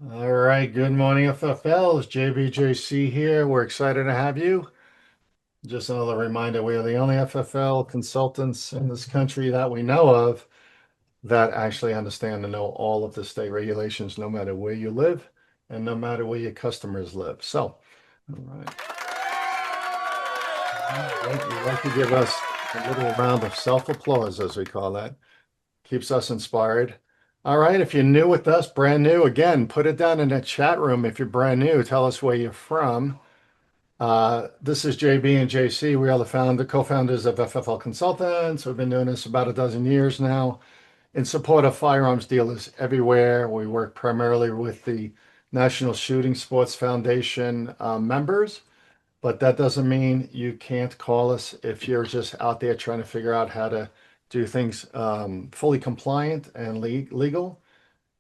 All right, good morning, FFLs. JBJC here. We're excited to have you. Just another reminder, we are the only FFL consultants in this country that we know of that actually understand and know all of the state regulations, no matter where you live and no matter where your customers live. So, all right. We'd like to give us a little round of self-applause, as we call that. Keeps us inspired. All right, if you're new with us, brand new, again, put it down in the chat room. If you're brand new, tell us where you're from. This is JB and JC. We are the co-founders of FFL Consultants. We've been doing this about a dozen years now in support of firearms dealers everywhere. We work primarily with the National Shooting Sports Foundation members, but that doesn't mean you can't call us if you're just out there trying to figure out how to do things fully compliant and legal.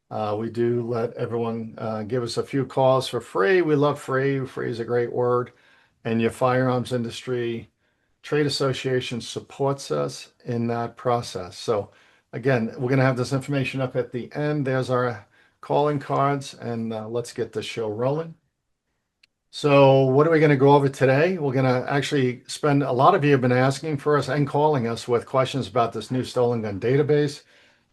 We do let everyone give us a few calls for free. We love free. Free is a great word. And your firearms industry trade association supports us in that process. So again, we're going to have this information up at the end. There's our calling cards, and let's get the show rolling. So what are we going to go over today? We're going to actually spend, a lot of you have been asking for us and calling us with questions about this new stolen gun database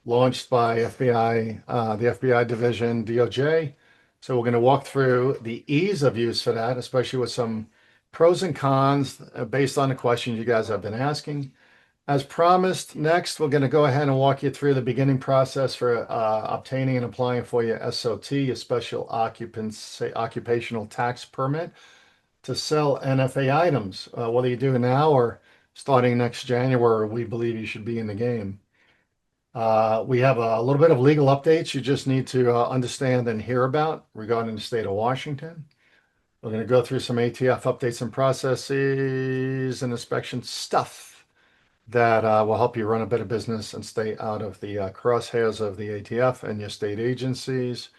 launched by FBI, the FBI division, DOJ. So we're going to walk through the ease of use for that, especially with some pros and cons based on the questions you guys have been asking. As promised, next, we're going to go ahead and walk you through the beginning process for obtaining and applying for your SOT, your special occupational tax permit to sell NFA items. Whether you do it now or starting next January, we believe you should be in the game. We have a little bit of legal updates you just need to understand and hear about regarding the state of Washington. We're going to go through some ATF updates and processes and inspection stuff that will help you run a better business and stay out of the crosshairs of the ATF and your state agencies.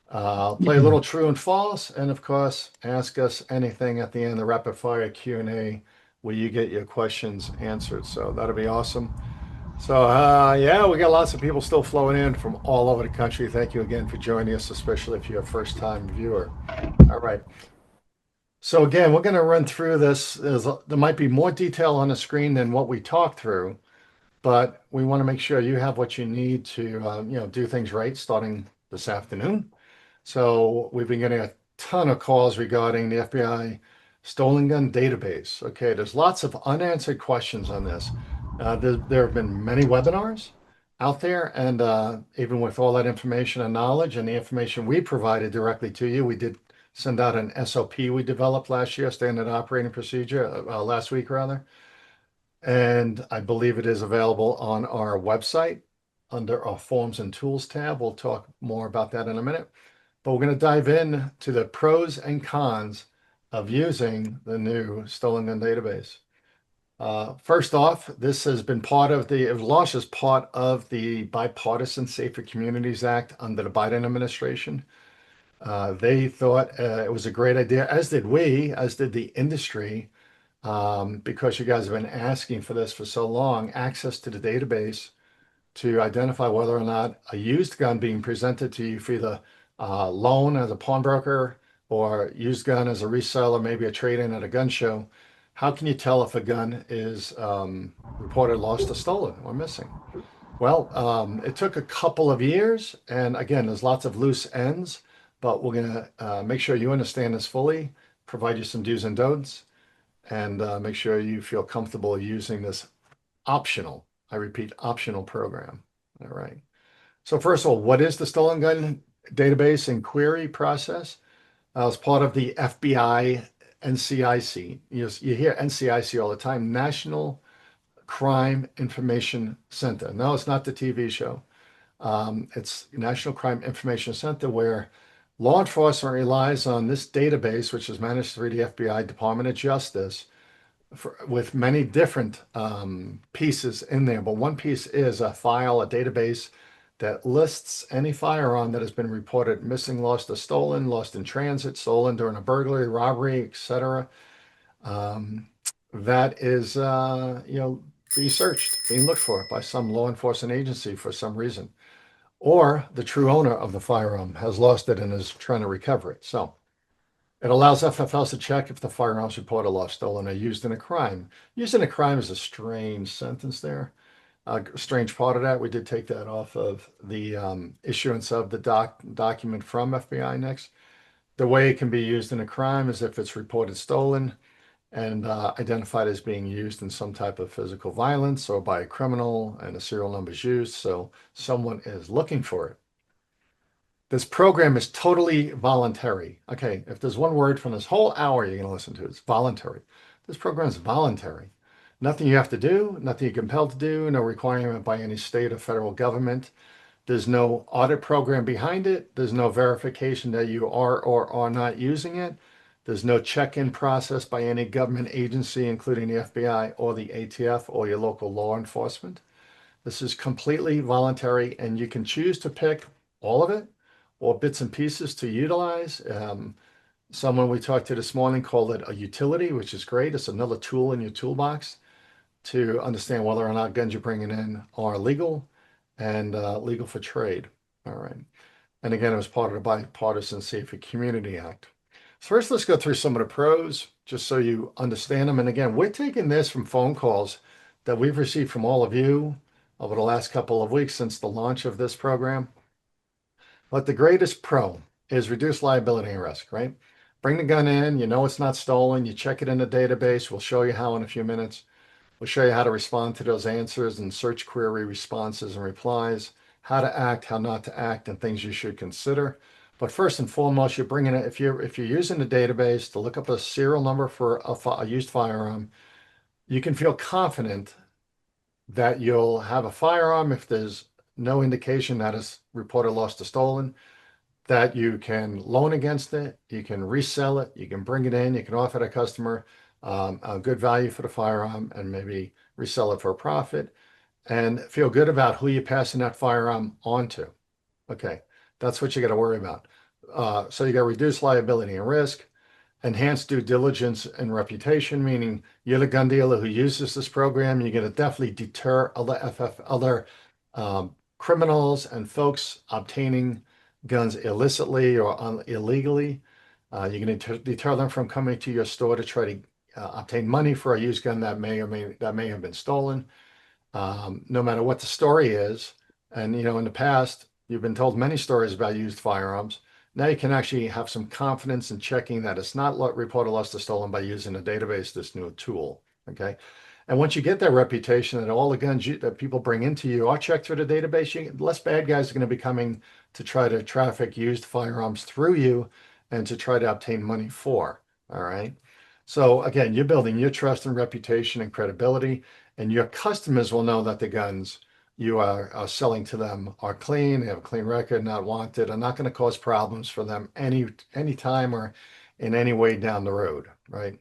Play a little true and false, and of course, ask us anything at the end of the rapid fire Q&A where you get your questions answered. So that'll be awesome. So yeah, we got lots of people still flowing in from all over the country. Thank you again for joining us, especially if you're a first-time viewer. All right. So again, we're going to run through this. There might be more detail on the screen than what we talked through, but we want to make sure you have what you need to, do things right starting this afternoon. So we've been getting a ton of calls regarding the FBI stolen gun database. Okay, there's lots of unanswered questions on this. There have been many webinars out there, and even with all that information and knowledge and the information we provided directly to you, we did send out an SOP we developed last year, standard operating procedure, last week rather. And I believe it is available on our website under our Forms and Tools tab. We'll talk more about that in a minute. But we're going to dive in to the pros and cons of using the new stolen gun database. First off, this has been it was launched as part of the Bipartisan Safer Communities Act under the Biden administration. They thought it was a great idea, as did we, as did the industry, because you guys have been asking for this for so long, access to the database to identify whether or not a used gun being presented to you for either loan as a pawnbroker or used gun as a reseller, maybe a trade-in at a gun show. How can you tell if a gun is reported lost or stolen or missing? Well, it took a couple of years, and again, there's lots of loose ends, but we're going to make sure you understand this fully, provide you some do's and don'ts, and make sure you feel comfortable using this optional, I repeat, optional program. All right. So first of all, what is the stolen gun database and query process? As part of the FBI NCIC. You hear NCIC all the time, National Crime Information Center. No, it's not the TV show. It's National Crime Information Center, where law enforcement relies on this database, which is managed through the FBI Department of Justice, with many different pieces in there. But one piece is a file, a database that lists any firearm that has been reported missing, lost, or stolen, lost in transit, stolen during a burglary, robbery, etc. That is, being searched, being looked for by some law enforcement agency for some reason. or the true owner of the firearm has lost it and is trying to recover it. So it allows FFLs to check if the firearms reported lost, stolen, or used in a crime. Used in a crime is a strange sentence there. A strange part of that, we did take that off of the issuance of the document from FBI next. The way it can be used in a crime is if it's reported stolen and identified as being used in some type of physical violence or by a criminal and a serial number is used, so someone is looking for it. This program is totally voluntary. Okay, if there's one word from this whole hour you're going to listen to, it's voluntary. This program is voluntary. Nothing you have to do, nothing you're compelled to do, no requirement by any state or federal government. There's no audit program behind it. There's no verification that you are or are not using it. There's no check-in process by any government agency, including the FBI or the ATF or your local law enforcement. This is completely voluntary, and you can choose to pick all of it or bits and pieces to utilize. Someone we talked to this morning called it a utility, which is great. It's another tool in your toolbox to understand whether or not guns you're bringing in are legal and legal for trade. All right. And again, it was part of the Bipartisan Safety Community Act. So first, let's go through some of the pros, just so you understand them. And again, we're taking this from phone calls that we've received from all of you over the last couple of weeks since the launch of this program. But the greatest pro is reduce liability and risk, right? Bring the gun in, you know it's not stolen, you check it in the database. We'll show you how in a few minutes. We'll show you how to respond to those answers and search query responses and replies, how to act, how not to act, and things you should consider. But first and foremost, you're bringing it, if you're using the database to look up a serial number for a used firearm, you can feel confident that you'll have a firearm if there's no indication that it's reported lost or stolen, that you can loan against it, you can resell it, you can bring it in, you can offer the customer a good value for the firearm and maybe resell it for a profit, and feel good about who you're passing that firearm on to. Okay, that's what you got to worry about. So you got reduced liability and risk, enhanced due diligence and reputation, meaning you're the gun dealer who uses this program. You're going to definitely deter other criminals and folks obtaining guns illicitly or illegally. You're going to deter them from coming to your store to try to obtain money for a used gun that may have been stolen. No matter what the story is, and in the past you've been told many stories about used firearms. Now you can actually have some confidence in checking that it's not reported lost or stolen by using a database, this new tool. Okay. And once you get that reputation that all the guns that people bring into you are checked through the database, less bad guys are going to be coming to try to traffic used firearms through you and to try to obtain money for. All right. So again, you're building your trust and reputation and credibility, and your customers will know that the guns you are selling to them are clean, they have a clean record, not wanted, are not going to cause problems for them any time or in any way down the road, right?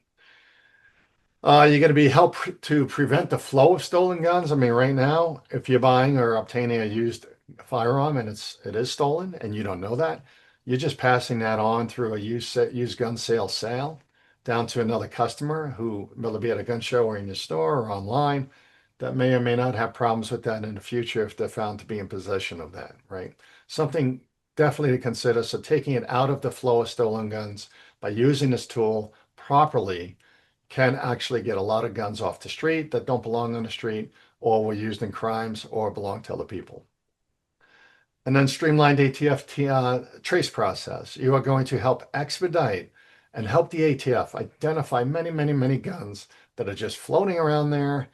You're going to be help to prevent the flow of stolen guns. I mean, right now, if you're buying or obtaining a used firearm and it is stolen and you don't know that, you're just passing that on through a used gun sale down to another customer who will be at a gun show or in your store or online that may or may not have problems with that in the future if they're found to be in possession of that, right? Something definitely to consider. So taking it out of the flow of stolen guns by using this tool properly can actually get a lot of guns off the street that don't belong on the street or were used in crimes or belong to other people. And then streamlined ATF trace process. You are going to help expedite and help the ATF identify many, many, many guns that are just floating around there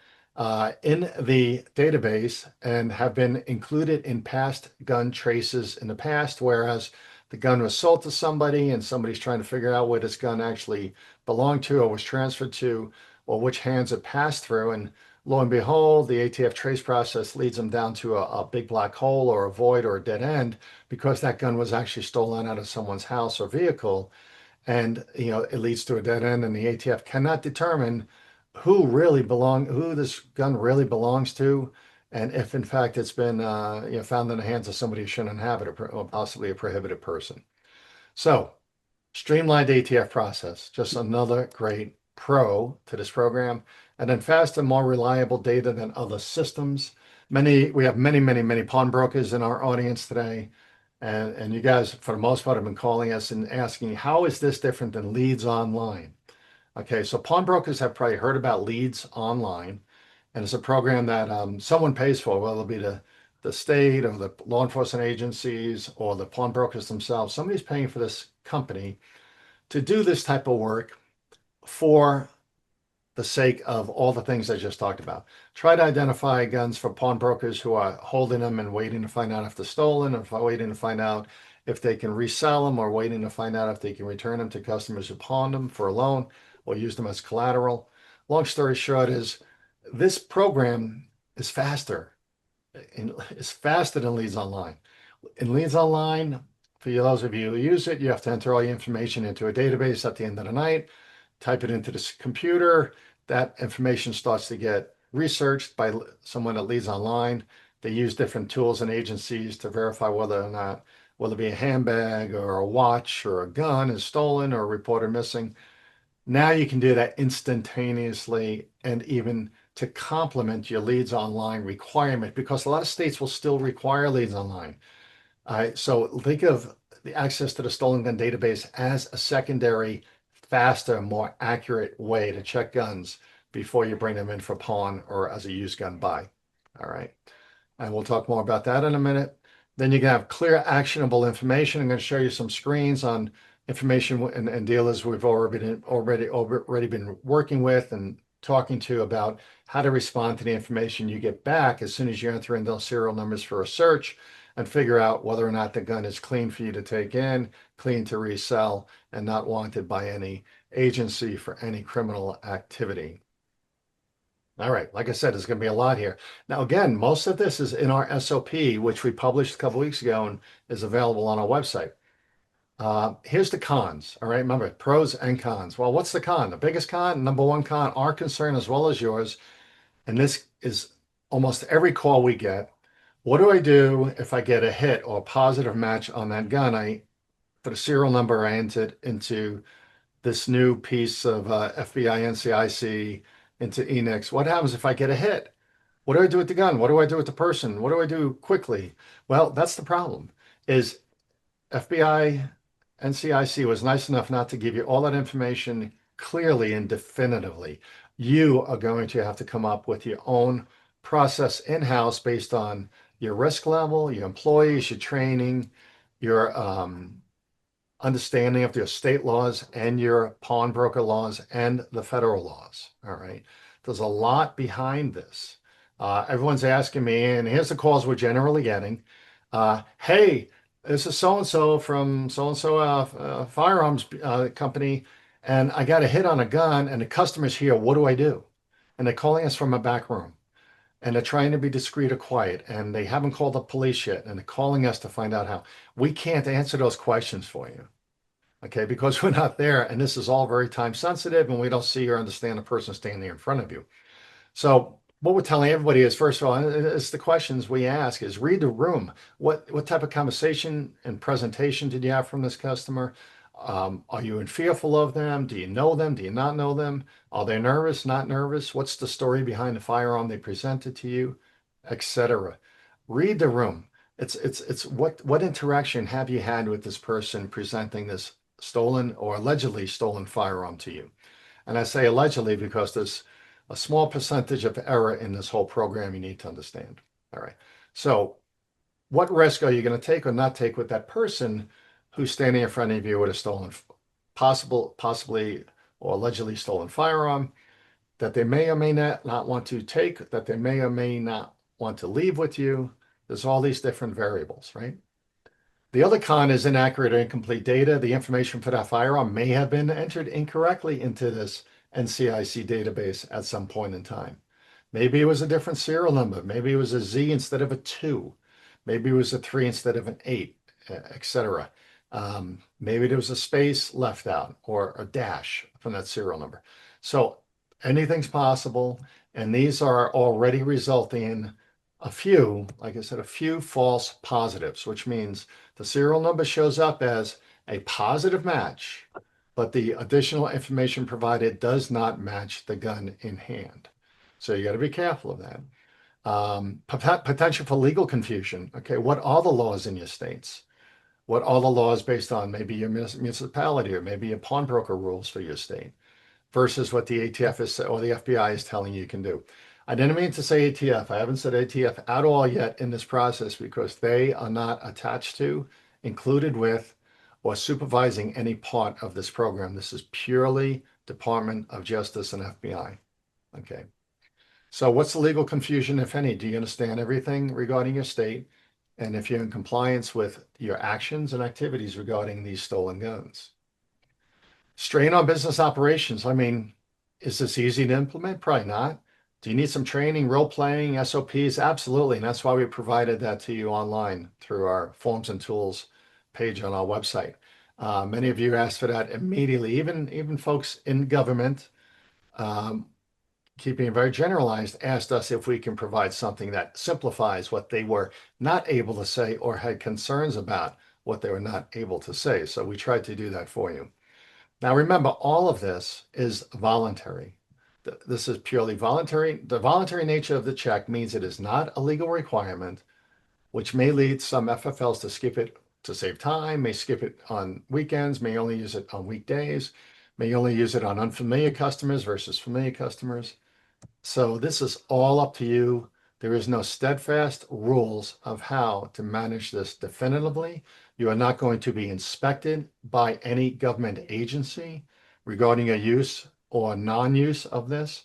in the database and have been included in past gun traces in the past, whereas the gun was sold to somebody and somebody's trying to figure out where this gun actually belonged to or was transferred to or which hands it passed through. And lo and behold, the ATF trace process leads them down to a big black hole or a void or a dead end because that gun was actually stolen out of someone's house or vehicle. And it leads to a dead end, and the ATF cannot determine who this gun really belongs to, and if in fact it's been found in the hands of somebody who shouldn't have it, or possibly a prohibited person. So streamlined ATF process, just another great pro to this program. And then faster, more reliable data than other systems. we have many pawnbrokers in our audience today. And you guys, for the most part, have been calling us and asking, how is this different than leads online? Okay, so pawnbrokers have probably heard about leads online, and it's a program that someone pays for, whether it be the state or the law enforcement agencies or the pawnbrokers themselves. Somebody's paying for this company to do this type of work for the sake of all the things I just talked about. Try to identify guns for pawnbrokers who are holding them and waiting to find out if they're stolen, or waiting to find out if they can resell them, or waiting to find out if they can return them to customers who pawned them for a loan or use them as collateral. Long story short is this program is faster. It's faster than Leads Online. In Leads Online, for those of you who use it, you have to enter all your information into a database at the end of the night, type it into this computer. That information starts to get researched by someone that Leads Online. They use different tools and agencies to verify whether or not, whether it be a handbag or a watch or a gun is stolen or reported missing. Now you can do that instantaneously, and even to complement your Leads Online requirement, because a lot of states will still require Leads Online. So think of the access to the stolen gun database as a secondary, faster, more accurate way to check guns before you bring them in for pawn or as a used gun buy. All right. And we'll talk more about that in a minute. Then you can have clear, actionable information. I'm going to show you some screens on information and dealers we've already been working with and talking to about how to respond to the information you get back as soon as you enter in those serial numbers for a search, and figure out whether or not the gun is clean for you to take in, clean to resell, and not wanted by any agency for any criminal activity. All right, like I said, there's going to be a lot here. Now, again, most of this is in our SOP, which we published a couple weeks ago and is available on our website. Here's the cons. All right, remember, pros and cons. Well, what's the con? The biggest con, number one con, our concern as well as yours, and this is almost every call we get. What do I do if I get a hit or a positive match on that gun? For the serial number I entered into this new piece of FBI NCIC into Enix. What happens if I get a hit? What do I do with the gun? What do I do with the person? What do I do quickly? Well, that's the problem. Is FBI NCIC was nice enough not to give you all that information clearly and definitively. You are going to have to come up with your own process in-house based on your risk level, your employees, your training, your understanding of your state laws and your pawnbroker laws and the federal laws. All right. There's a lot behind this. Everyone's asking me, and here's the calls we're generally getting. Hey, this is so-and-so from so-and-so firearms company, and I got a hit on a gun, and the customer's here. What do I do? And they're calling us from a back room, and they're trying to be discreet or quiet, and they haven't called the police yet, and they're calling us to find out how. We can't answer those questions for you, okay, because we're not there, and this is all very time sensitive, and we don't see or understand the person standing in front of you. So what we're telling everybody is, first of all, it's the questions we ask is read the room. What type of conversation and presentation did you have from this customer? Are you fearful of them? Do you know them? Do you not know them? Are they nervous, not nervous? What's the story behind the firearm they presented to you, etc. Read the room. It's what interaction have you had with this person presenting this stolen or allegedly stolen firearm to you? And I say allegedly because there's a small percentage of error in this whole program you need to understand. All right. So what risk are you going to take or not take with that person who's standing in front of you with a stolen, possibly or allegedly stolen firearm that they may or may not want to take, that they may or may not want to leave with you? There's all these different variables, right? The other con is inaccurate or incomplete data. The information for that firearm may have been entered incorrectly into this NCIC database at some point in time. Maybe it was a different serial number. Maybe it was a Z instead of a 2. Maybe it was a 3 instead of an 8, etc. Maybe there was a space left out or a dash from that serial number. So anything's possible, and these are already resulting in a few, like I said, a few false positives, which means the serial number shows up as a positive match, but the additional information provided does not match the gun in hand. So you got to be careful of that. Potential for legal confusion. Okay, what are the laws in your states? What are the laws based on maybe your municipality or maybe your pawnbroker rules for your state versus what the ATF is or the FBI is telling you can do? I didn't mean to say ATF. I haven't said ATF at all yet in this process because they are not attached to, included with, or supervising any part of this program. This is purely Department of Justice and FBI. Okay. So what's the legal confusion, if any? Do you understand everything regarding your state? And if you're in compliance with your actions and activities regarding these stolen guns? Strain on business operations. I mean, is this easy to implement? Probably not. Do you need some training, role playing, SOPs? Absolutely. And that's why we provided that to you online through our forms and tools page on our website. Many of you asked for that immediately, even folks in government, keeping it very generalized, asked us if we can provide something that simplifies what they were not able to say or had concerns about what they were not able to say. So we tried to do that for you. Now, remember, all of this is voluntary. This is purely voluntary. The voluntary nature of the check means it is not a legal requirement, which may lead some FFLs to skip it to save time, may skip it on weekends, may only use it on weekdays, may only use it on unfamiliar customers versus familiar customers. So this is all up to you. There is no steadfast rules of how to manage this definitively. You are not going to be inspected by any government agency regarding a use or non-use of this.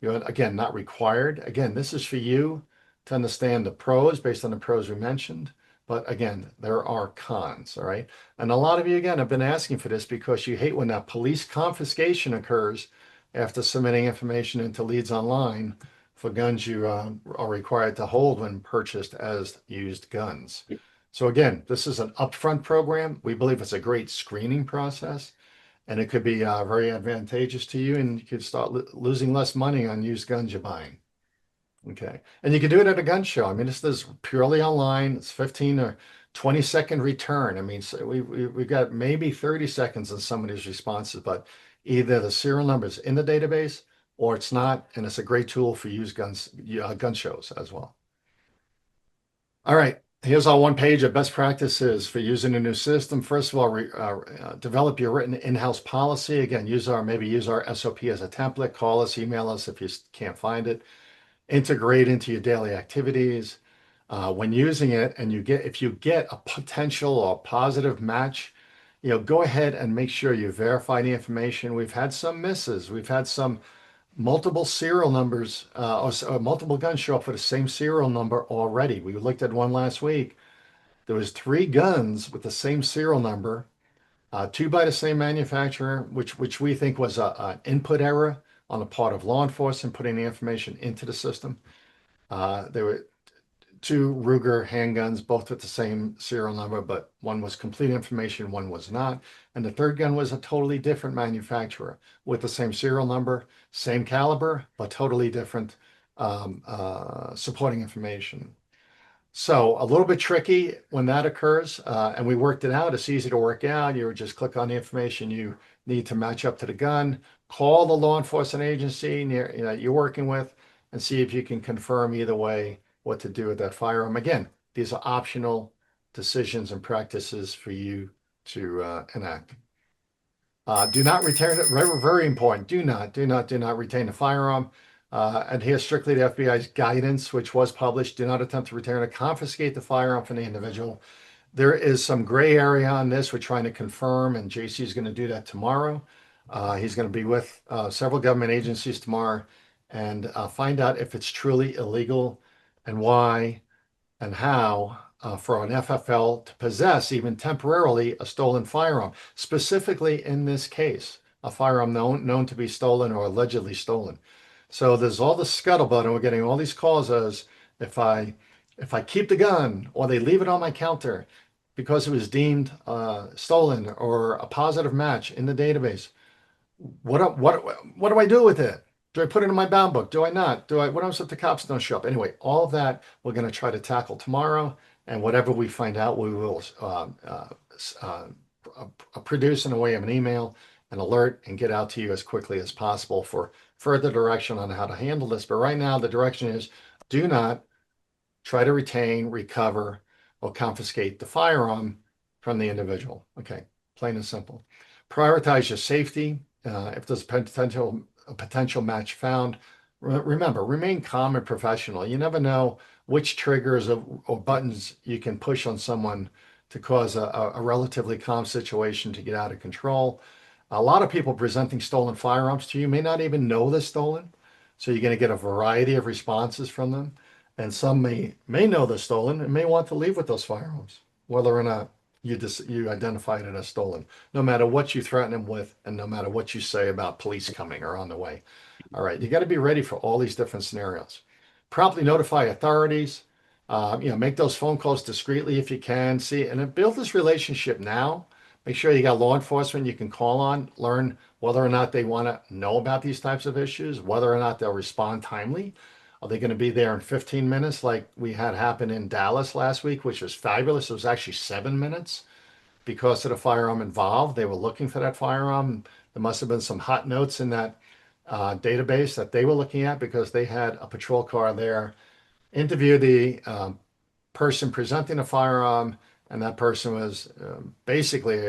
You're, again, not required. Again, this is for you to understand the pros based on the pros we mentioned. But again, there are cons, all right? And a lot of you, again, have been asking for this because you hate when that police confiscation occurs after submitting information into Leads Online for guns you are required to hold when purchased as used guns. So again, this is an upfront program. We believe it's a great screening process, and it could be very advantageous to you, and you could start losing less money on used guns you're buying. Okay, and you can do it at a gun show. I mean, this is purely online. It's 15 or 20-second return. I mean, so we've got maybe 30 seconds in some of these responses, but either the serial number is in the database or it's not, and it's a great tool for used guns, gun shows as well. All right, here's our one page of best practices for using a new system. First of all, develop your written in-house policy. Again, maybe use our SOP as a template. Call us, email us if you can't find it. Integrate into your daily activities. When using it, and if you get a potential or positive match, go ahead and make sure you verify the information. We've had some misses. We've had some multiple serial numbers or multiple guns show up for the same serial number already. We looked at one last week. There was 3 guns with the same serial number, 2 by the same manufacturer, which we think was an input error on the part of law enforcement putting the information into the system. There were 2 Ruger handguns, both with the same serial number, but one was complete information, one was not. And the third gun was a totally different manufacturer with the same serial number, same caliber, but totally different supporting information. So a little bit tricky when that occurs, and we worked it out. It's easy to work out. You would just click on the information you need to match up to the gun, call the law enforcement agency you're working with, and see if you can confirm either way what to do with that firearm. Again, these are optional decisions and practices for you to enact. Do not return it. Very, very important. Do not retain a firearm. Adhere strictly to FBI's guidance, which was published. Do not attempt to return or confiscate the firearm from the individual. There is some gray area on this. We're trying to confirm, and JC is going to do that tomorrow. He's going to be with several government agencies tomorrow and find out if it's truly illegal and why and how for an FFL to possess, even temporarily, a stolen firearm. Specifically in this case, a firearm known to be stolen or allegedly stolen. So there's all the scuttlebutt, and we're getting all these calls as if I keep the gun or they leave it on my counter because it was deemed stolen or a positive match in the database. What do I do with it? Do I put it in my bound book? Do I not? What happens if the cops don't show up? Anyway, all of that we're going to try to tackle tomorrow, and whatever we find out, we will produce in the way of an email, an alert, and get out to you as quickly as possible for further direction on how to handle this. But right now, the direction is Do not try to retain, recover, or confiscate the firearm from the individual. Okay, plain and simple. Prioritize your safety. If there's a potential match found, remember, remain calm and professional. You never know which triggers or buttons you can push on someone to cause a relatively calm situation to get out of control. A lot of people presenting stolen firearms to you may not even know they're stolen. So you're going to get a variety of responses from them. And some may know they're stolen and may want to leave with those firearms, whether or not you identified it as stolen, no matter what you threaten them with, and no matter what you say about police coming or on the way. All right, you got to be ready for all these different scenarios. Promptly notify authorities. Make those phone calls discreetly if you can. See, and then build this relationship now. Make sure you got law enforcement you can call on. Learn whether or not they want to know about these types of issues, whether or not they'll respond timely. Are they going to be there in 15 minutes like we had happen in Dallas last week, which was fabulous? It was actually 7 minutes because of the firearm involved. They were looking for that firearm. There must have been some hot notes in that database that they were looking at because they had a patrol car there, interview the person presenting the firearm, and that person was basically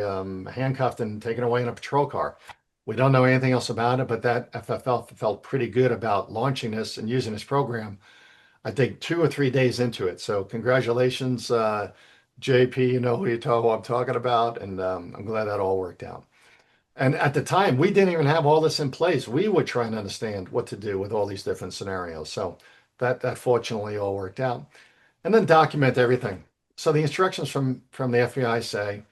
handcuffed and taken away in a patrol car. We don't know anything else about it, but that FFL felt pretty good about launching this and using this program. I think 2 or 3 days into it. So congratulations, JP. You know who I'm talking about, and I'm glad that all worked out. And at the time, we didn't even have all this in place. We were trying to understand what to do with all these different scenarios. So that fortunately all worked out. And then document everything. So the instructions from the FBI say,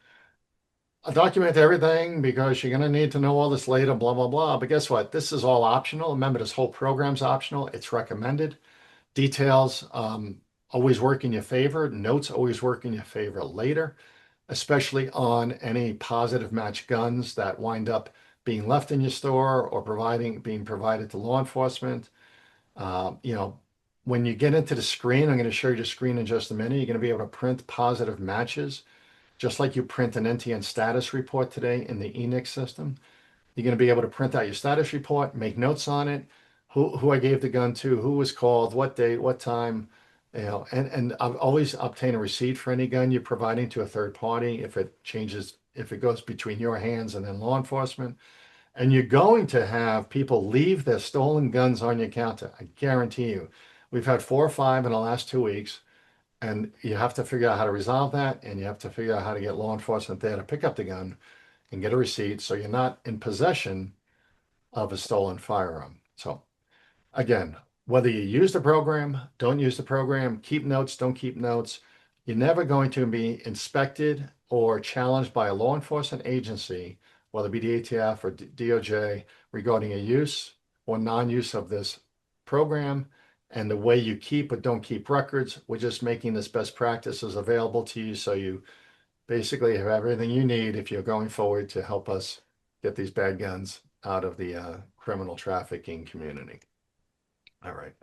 document everything because you're going to need to know all this later, blah, blah, blah. But guess what? This is all optional. Remember, this whole program's optional. It's recommended. Details always work in your favor. Notes always work in your favor later, especially on any positive match guns that wind up being left in your store or being provided to law enforcement. When you get into the screen, I'm going to show you the screen in just a minute. You're going to be able to print positive matches, just like you print an NTN status report today in the Enix system. You're going to be able to print out your status report, make notes on it, who I gave the gun to, who was called, what date, what time, and I've always obtain a receipt for any gun you're providing to a third party if it goes between your hands and then law enforcement. And you're going to have people leave their stolen guns on your counter. I guarantee you. We've had 4 or 5 in the last 2 weeks, and you have to figure out how to resolve that, and you have to figure out how to get law enforcement there to pick up the gun and get a receipt so you're not in possession of a stolen firearm. So again, whether you use the program, don't use the program, keep notes, don't keep notes, you're never going to be inspected or challenged by a law enforcement agency, whether it be the ATF or DOJ, regarding a use or non-use of this program and the way you keep or don't keep records. We're just making this best practices available to you so you basically have everything you need if you're going forward to help us get these bad guns out of the criminal trafficking community. All right.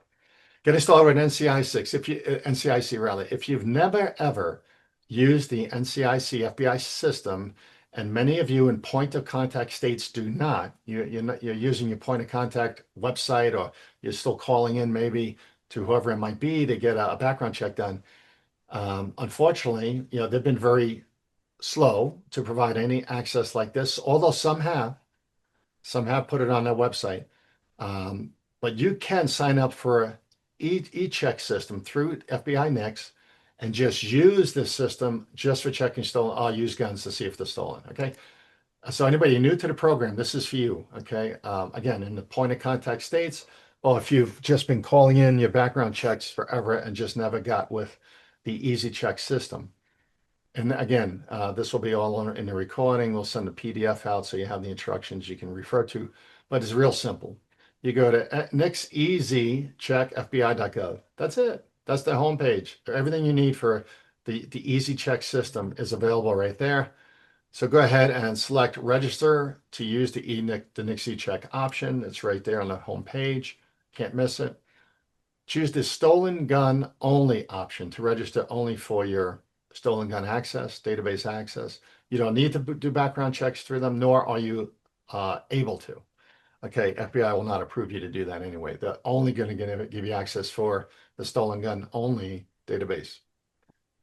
Getting started with NCIC. NCIC rather. If you've never ever used the NCIC FBI system, and many of you in point of contact states do not, you're using your point of contact website, or you're still calling in maybe to whoever it might be to get a background check done. Unfortunately, they've been very slow to provide any access like this, although some have put it on their website. But you can sign up for a e-check system through FBI NICS and just use this system just for checking stolen. I'll use guns to see if they're stolen. Okay. So anybody new to the program, this is for you. Okay. Again, in the point of contact states, or if you've just been calling in your background checks forever and just never got with the easy check system. And again, this will be all in the recording. We'll send a PDF out so you have the instructions you can refer to, but it's real simple. You go to nixeasycheckfbi.gov. That's it. That's the homepage. Everything you need for the Easy Check system is available right there. So go ahead and select register to use the Nix eCheck option. It's right there on the homepage. Can't miss it. Choose the stolen gun only option to register only for your stolen gun access, database access. You don't need to do background checks through them, nor are you able to. Okay, FBI will not approve you to do that anyway. They're only going to give you access for the stolen gun only database.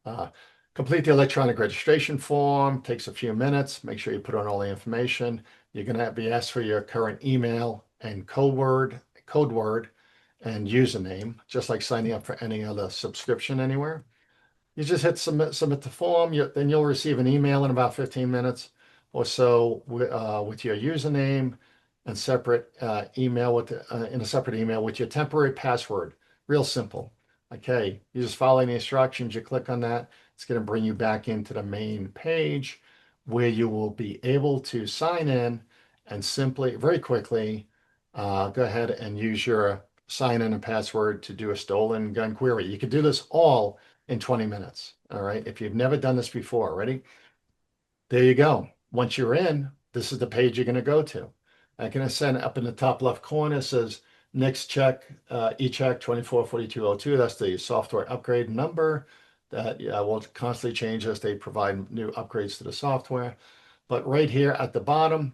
Uh, Complete the electronic registration form, takes a few minutes. Make sure you put on all the information. You're going to be asked for your current email and code word, and username, just like signing up for any other subscription anywhere. You just hit submit the form. Then you'll receive an email in about 15 minutes or so with your username and separate email in a separate email with your temporary password. Real simple. Okay, you just follow the instructions. You click on that. It's going to bring you back into the main page where you will be able to sign in and simply, very quickly, go ahead and use your sign in and password to do a stolen gun query. You can do this all in 20 minutes. All right. If you've never done this before, ready? There you go. Once you're in, this is the page you're going to go to. I'm going to send up in the top left corner, it says next check, eCheck 244202. That's the software upgrade number that will constantly change as they provide new upgrades to the software. But right here at the bottom,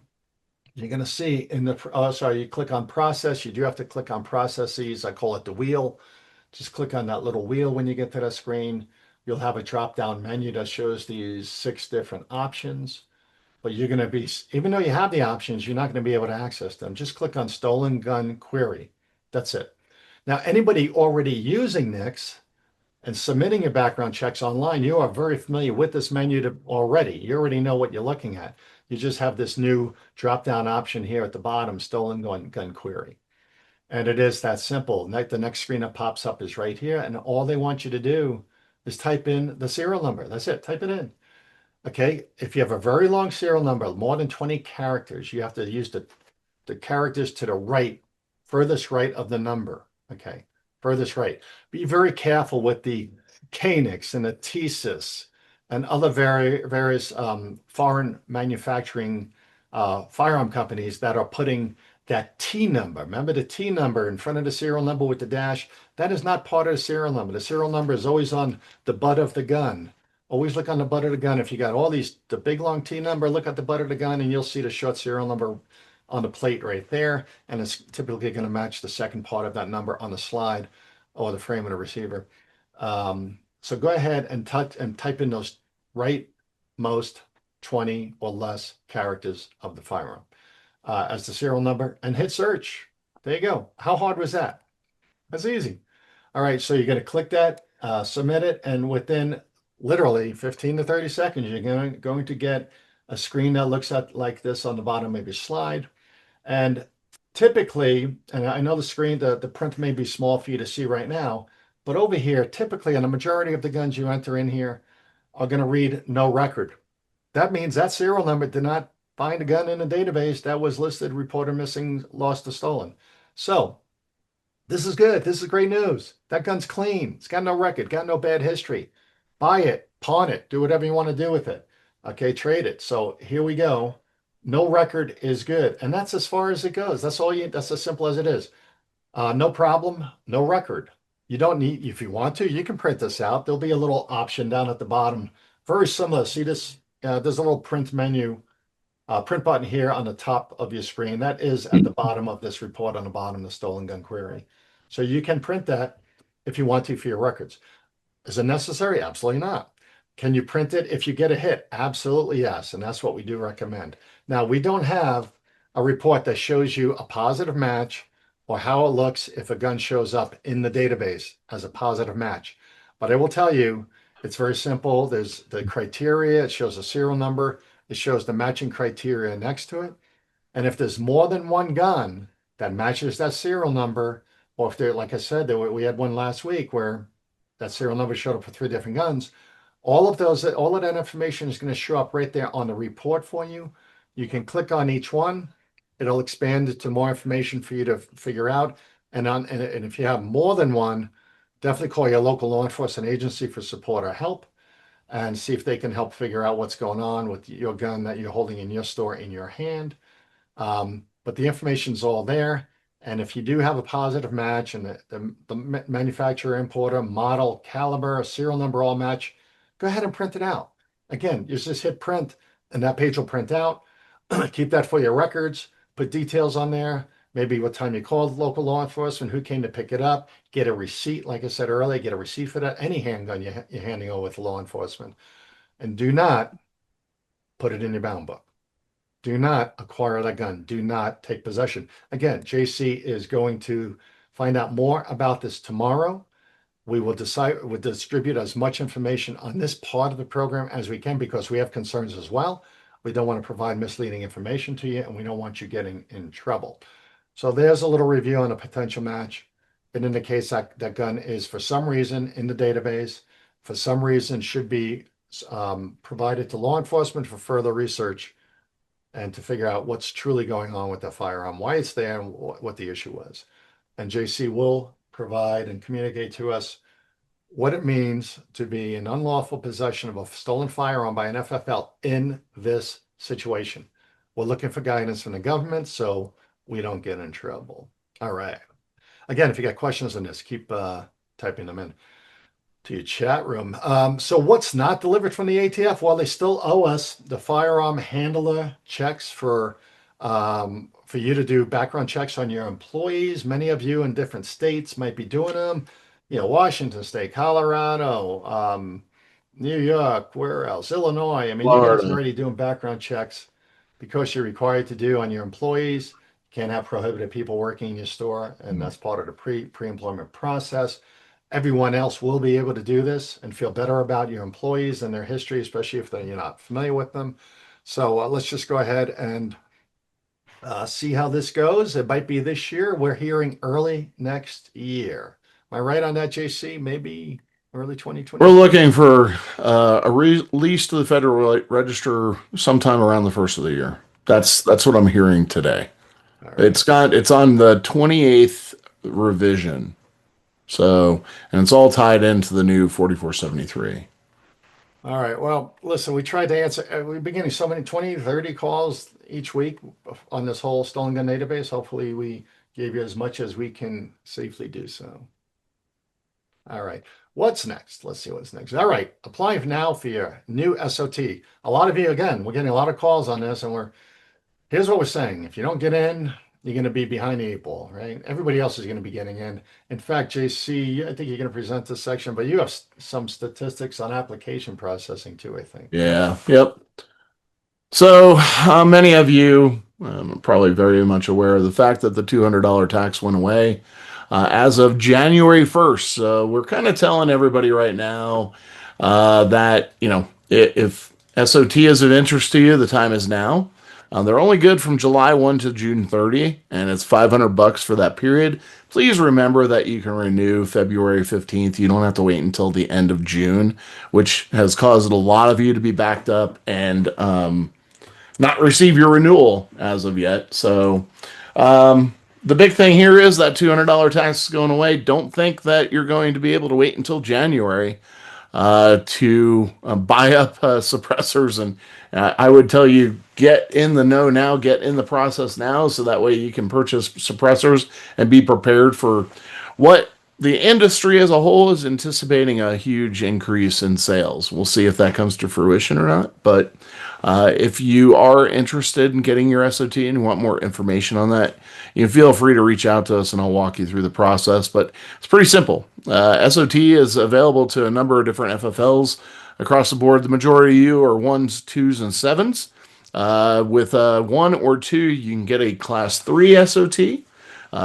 you're going to see in the, you click on process. You do have to click on processes. I call it the wheel. Just click on that little wheel when you get to that screen. You'll have a drop-down menu that shows these 6 different options. But you're going to be, even though you have the options, you're not going to be able to access them. Just click on Stolen Gun Query. That's it. Now, anybody already using Nix and submitting your background checks online, you are very familiar with this menu already. You already know what you're looking at. You just have this new drop-down option here at the bottom, Stolen Gun Query. And it is that simple. The next screen that pops up is right here. And all they want you to do is type in the serial number. That's it. Type it in. Okay. If you have a very long serial number, more than 20 characters, you have to use the characters to the right, furthest right of the number. Okay. Furthest right. Be very careful with the Canix and the TSIS and other various foreign manufacturing firearm companies that are putting that T number. Remember the T number in front of the serial number with the dash? That is not part of the serial number. The serial number is always on the butt of the gun. Always look on the butt of the gun. If you got all these, the big long T number, look at the butt of the gun and you'll see the short serial number on the plate right there. And it's typically going to match the second part of that number on the slide or the frame of the receiver. So go ahead and type in those rightmost 20 or less characters of the firearm as the serial number and hit search. There you go. How hard was that? That's easy. All right, so you're going to click that, submit it, and within literally 15 to 30 seconds, you're going to get a screen that looks like this on the bottom of your slide. And typically, and I know the screen, the print may be small for you to see right now, but over here, typically on the majority of the guns you enter in here are going to read no record. That means that serial number did not find a gun in a database that was listed, reported missing, lost, or stolen. So this is good. This is great news. That gun's clean. It's got no record, got no bad history. Buy it, pawn it, do whatever you want to do with it. Okay, trade it. So here we go. No record is good. And that's as far as it goes. That's as simple as it is. No problem, no record. You don't need, if you want to, you can print this out. There'll be a little option down at the bottom. Very similar. See this? There's a little print menu. Print button here on the top of your screen. That is at the bottom of this report on the bottom, the stolen gun query. So you can print that if you want to for your records. Is it necessary? Absolutely not. Can you print it if you get a hit? Absolutely yes. And that's what we do recommend. Now, we don't have a report that shows you a positive match or how it looks if a gun shows up in the database as a positive match. But I will tell you, it's very simple. There's the criteria. It shows a serial number. It shows the matching criteria next to it. And if there's more than one gun that matches that serial number, or if there, like I said, we had one last week where that serial number showed up for 3 different guns, all of that information is going to show up right there on the report for you. You can click on each one. It'll expand it to more information for you to figure out. And if you have more than one, definitely call your local law enforcement agency for support or help and see if they can help figure out what's going on with your gun that you're holding in your store in your hand. But the information's all there. And if you do have a positive match and the manufacturer, importer, model, caliber, serial number all match, go ahead and print it out. Again, you just hit print and that page will print out. Keep that for your records, put details on there. maybe what time you called local law enforcement, who came to pick it up, get a receipt. Like I said earlier, get a receipt for that. Any handgun you're handing over with law enforcement. And do not put it in your bound book. Do not acquire that gun. Do not take possession. Again, JC is going to find out more about this tomorrow. We'll distribute as much information on this part of the program as we can because we have concerns as well. We don't want to provide misleading information to you, and we don't want you getting in trouble. So there's a little review on a potential match. It indicates that that gun is for some reason in the database, for some reason should be provided to law enforcement for further research and to figure out what's truly going on with the firearm, why it's there, and what the issue was. And JC will provide and communicate to us what it means to be in unlawful possession of a stolen firearm by an FFL in this situation. We're looking for guidance from the government so we don't get in trouble. All right. Again, if you got questions on this, keep typing them in to your chat room. So what's not delivered from the ATF? Well, they still owe us the firearm handler checks for you to do background checks on your employees. Many of you in different states might be doing them. You know, Washington State, Colorado, New York, where else? Illinois. I mean, you guys are Florida. already doing background checks because you're required to do on your employees. You can't have prohibited people working in your store, and that's part of the pre-employment process. Everyone else will be able to do this and feel better about your employees and their history, especially if you're not familiar with them. So let's just go ahead and see how this goes. It might be this year. We're hearing early next year. Am I right on that, JC? Maybe early We're 2026? looking for a release to the Federal Register sometime around the first of the year. That's what I'm hearing today. All right. It's on the 28th revision. So, and it's all tied into the new 4473. All right. Well, listen, we tried to answer, we've been getting so many 20, 30 calls each week on this whole stolen gun database. Hopefully we gave you as much as we can safely do so. All right. What's next? Let's see what's next. All right. Apply now for your new SOT. A lot of you, again, we're getting a lot of calls on this, and here's what we're saying. If you don't get in, you're going to be behind the 8 ball, right? Everybody else is going to be getting in. In fact, JC, I think you're going to present this section, but you have some statistics on application processing too, I think. Yeah. Yep. So, many of you are probably very much aware of the fact that the $200 tax went away as of January 1st. So, we're kind of telling everybody right now that, if SOT is of interest to you, the time is now. They're only good from July 1 to June 30, and it's $500 for that period. Please remember that you can renew February 15th. You don't have to wait until the end of June, which has caused a lot of you to be backed up and not receive your renewal as of yet. So the big thing here is that $200 tax is going away. Don't think that you're going to be able to wait until January to buy up suppressors. And I would tell you, get in the know now, get in the process now, so that way you can purchase suppressors and be prepared for what the industry as a whole is anticipating a huge increase in sales. We'll see if that comes to fruition or not. But if you are interested in getting your SOT and want more information on that, you can feel free to reach out to us and I'll walk you through the process. But it's pretty simple. SOT is available to a number of different FFLs across the board. The majority of you are 1s, 2s, and 7s. With a 1 or 2, you can get a Class 3 SOT.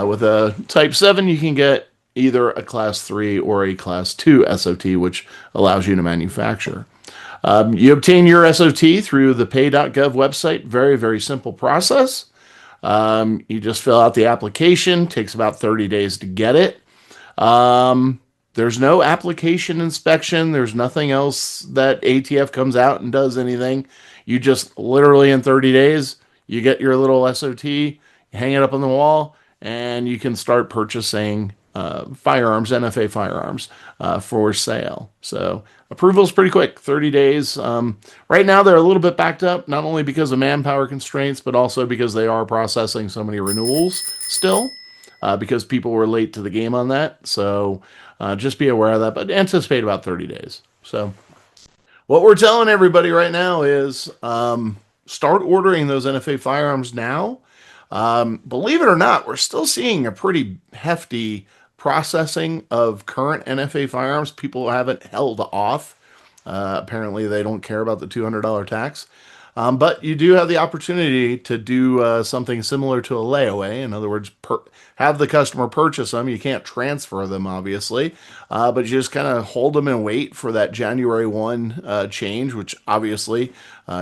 With a Type 7, you can get either a Class 3 or a Class 2 SOT, which allows you to manufacture. You obtain your SOT through the pay.gov website. Very, very simple process. You just fill out the application. Takes about 30 days to get it. There's no application inspection. There's nothing else that ATF comes out and does anything. You just literally in 30 days, you get your little SOT, you hang it up on the wall, and you can start purchasing firearms, NFA firearms, for sale. So approval is pretty quick, 30 days. Right now, they're a little bit backed up, not only because of manpower constraints, but also because they are processing so many renewals still, because people were late to the game on that. So just be aware of that, but anticipate about 30 days. So what we're telling everybody right now is start ordering those NFA firearms now. Believe it or not, we're still seeing a pretty hefty processing of current NFA firearms. People haven't held off. Apparently, they don't care about the $200 tax. But you do have the opportunity to do something similar to a layaway. In other words, have the customer purchase them. You can't transfer them, obviously, but you just kind of hold them and wait for that January 1 change, which obviously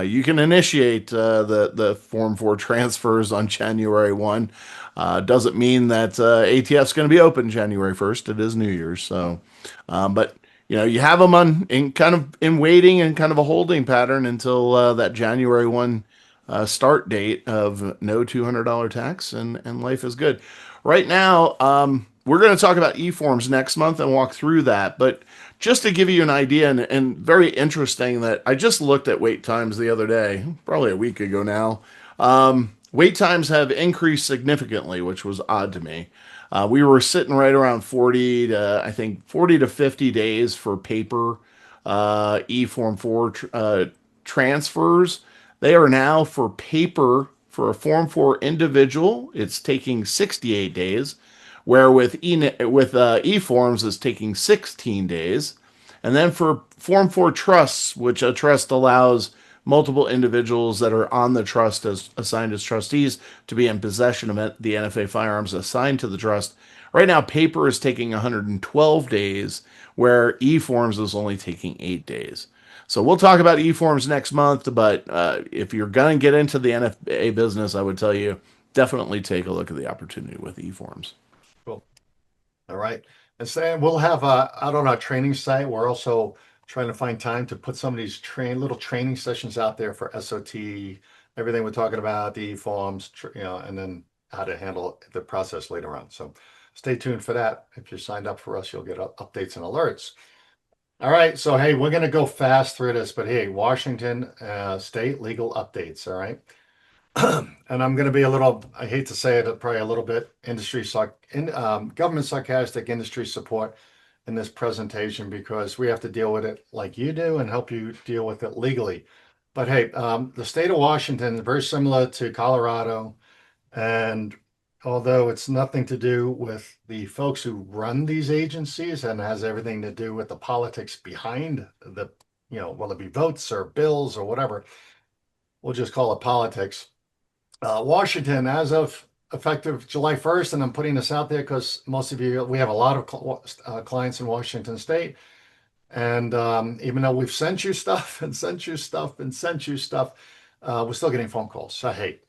you can initiate the Form 4 transfers on January 1. Doesn't mean that ATF is going to be open January 1st. It is New Year's. So, but you have them on in kind of in waiting and kind of a holding pattern until that January 1 start date of no $200 tax, and life is good. Right now, we're going to talk about e-forms next month and walk through that. But just to give you an idea, and very interesting that I just looked at wait times the other day, probably a week ago now. Wait times have increased significantly, which was odd to me. We were sitting right around 40 to, I think, 40 to 50 days for paper e-form 4 transfers. They are now for paper for a Form 4 individual, it's taking 68 days, where with e-forms it's taking 16 days. And then for Form 4 trusts, which a trust allows multiple individuals that are on the trust as assigned as trustees to be in possession of the NFA firearms assigned to the trust. Right now, paper is taking 112 days, where e-forms is only taking 8 days. So we'll talk about e-forms next month, but if you're going to get into the NFA business, I would tell you definitely take a look at the opportunity with e-forms. Cool. All right. And Sam, we'll have out on our training site. We're also trying to find time to put some of these little training sessions out there for SOT, everything we're talking about, the forms, and then how to handle the process later on. So stay tuned for that. If you're signed up for us, you'll get updates and alerts. All right. So, hey, we're going to go fast through this, but hey, Washington state legal updates. All right. And I'm going to be a little, I hate to say it, probably a little bit government sarcastic industry support in this presentation because we have to deal with it like you do and help you deal with it legally. But hey, the state of Washington is very similar to Colorado. And although it's nothing to do with the folks who run these agencies and has everything to do with the politics behind whether it be votes or bills or whatever, we'll just call it politics. Washington, as of effective July 1st, and I'm putting this out there because most of you, we have a lot of clients in Washington State. And even though we've sent you stuff and sent you stuff and sent you stuff, we're still getting phone calls. So, hey,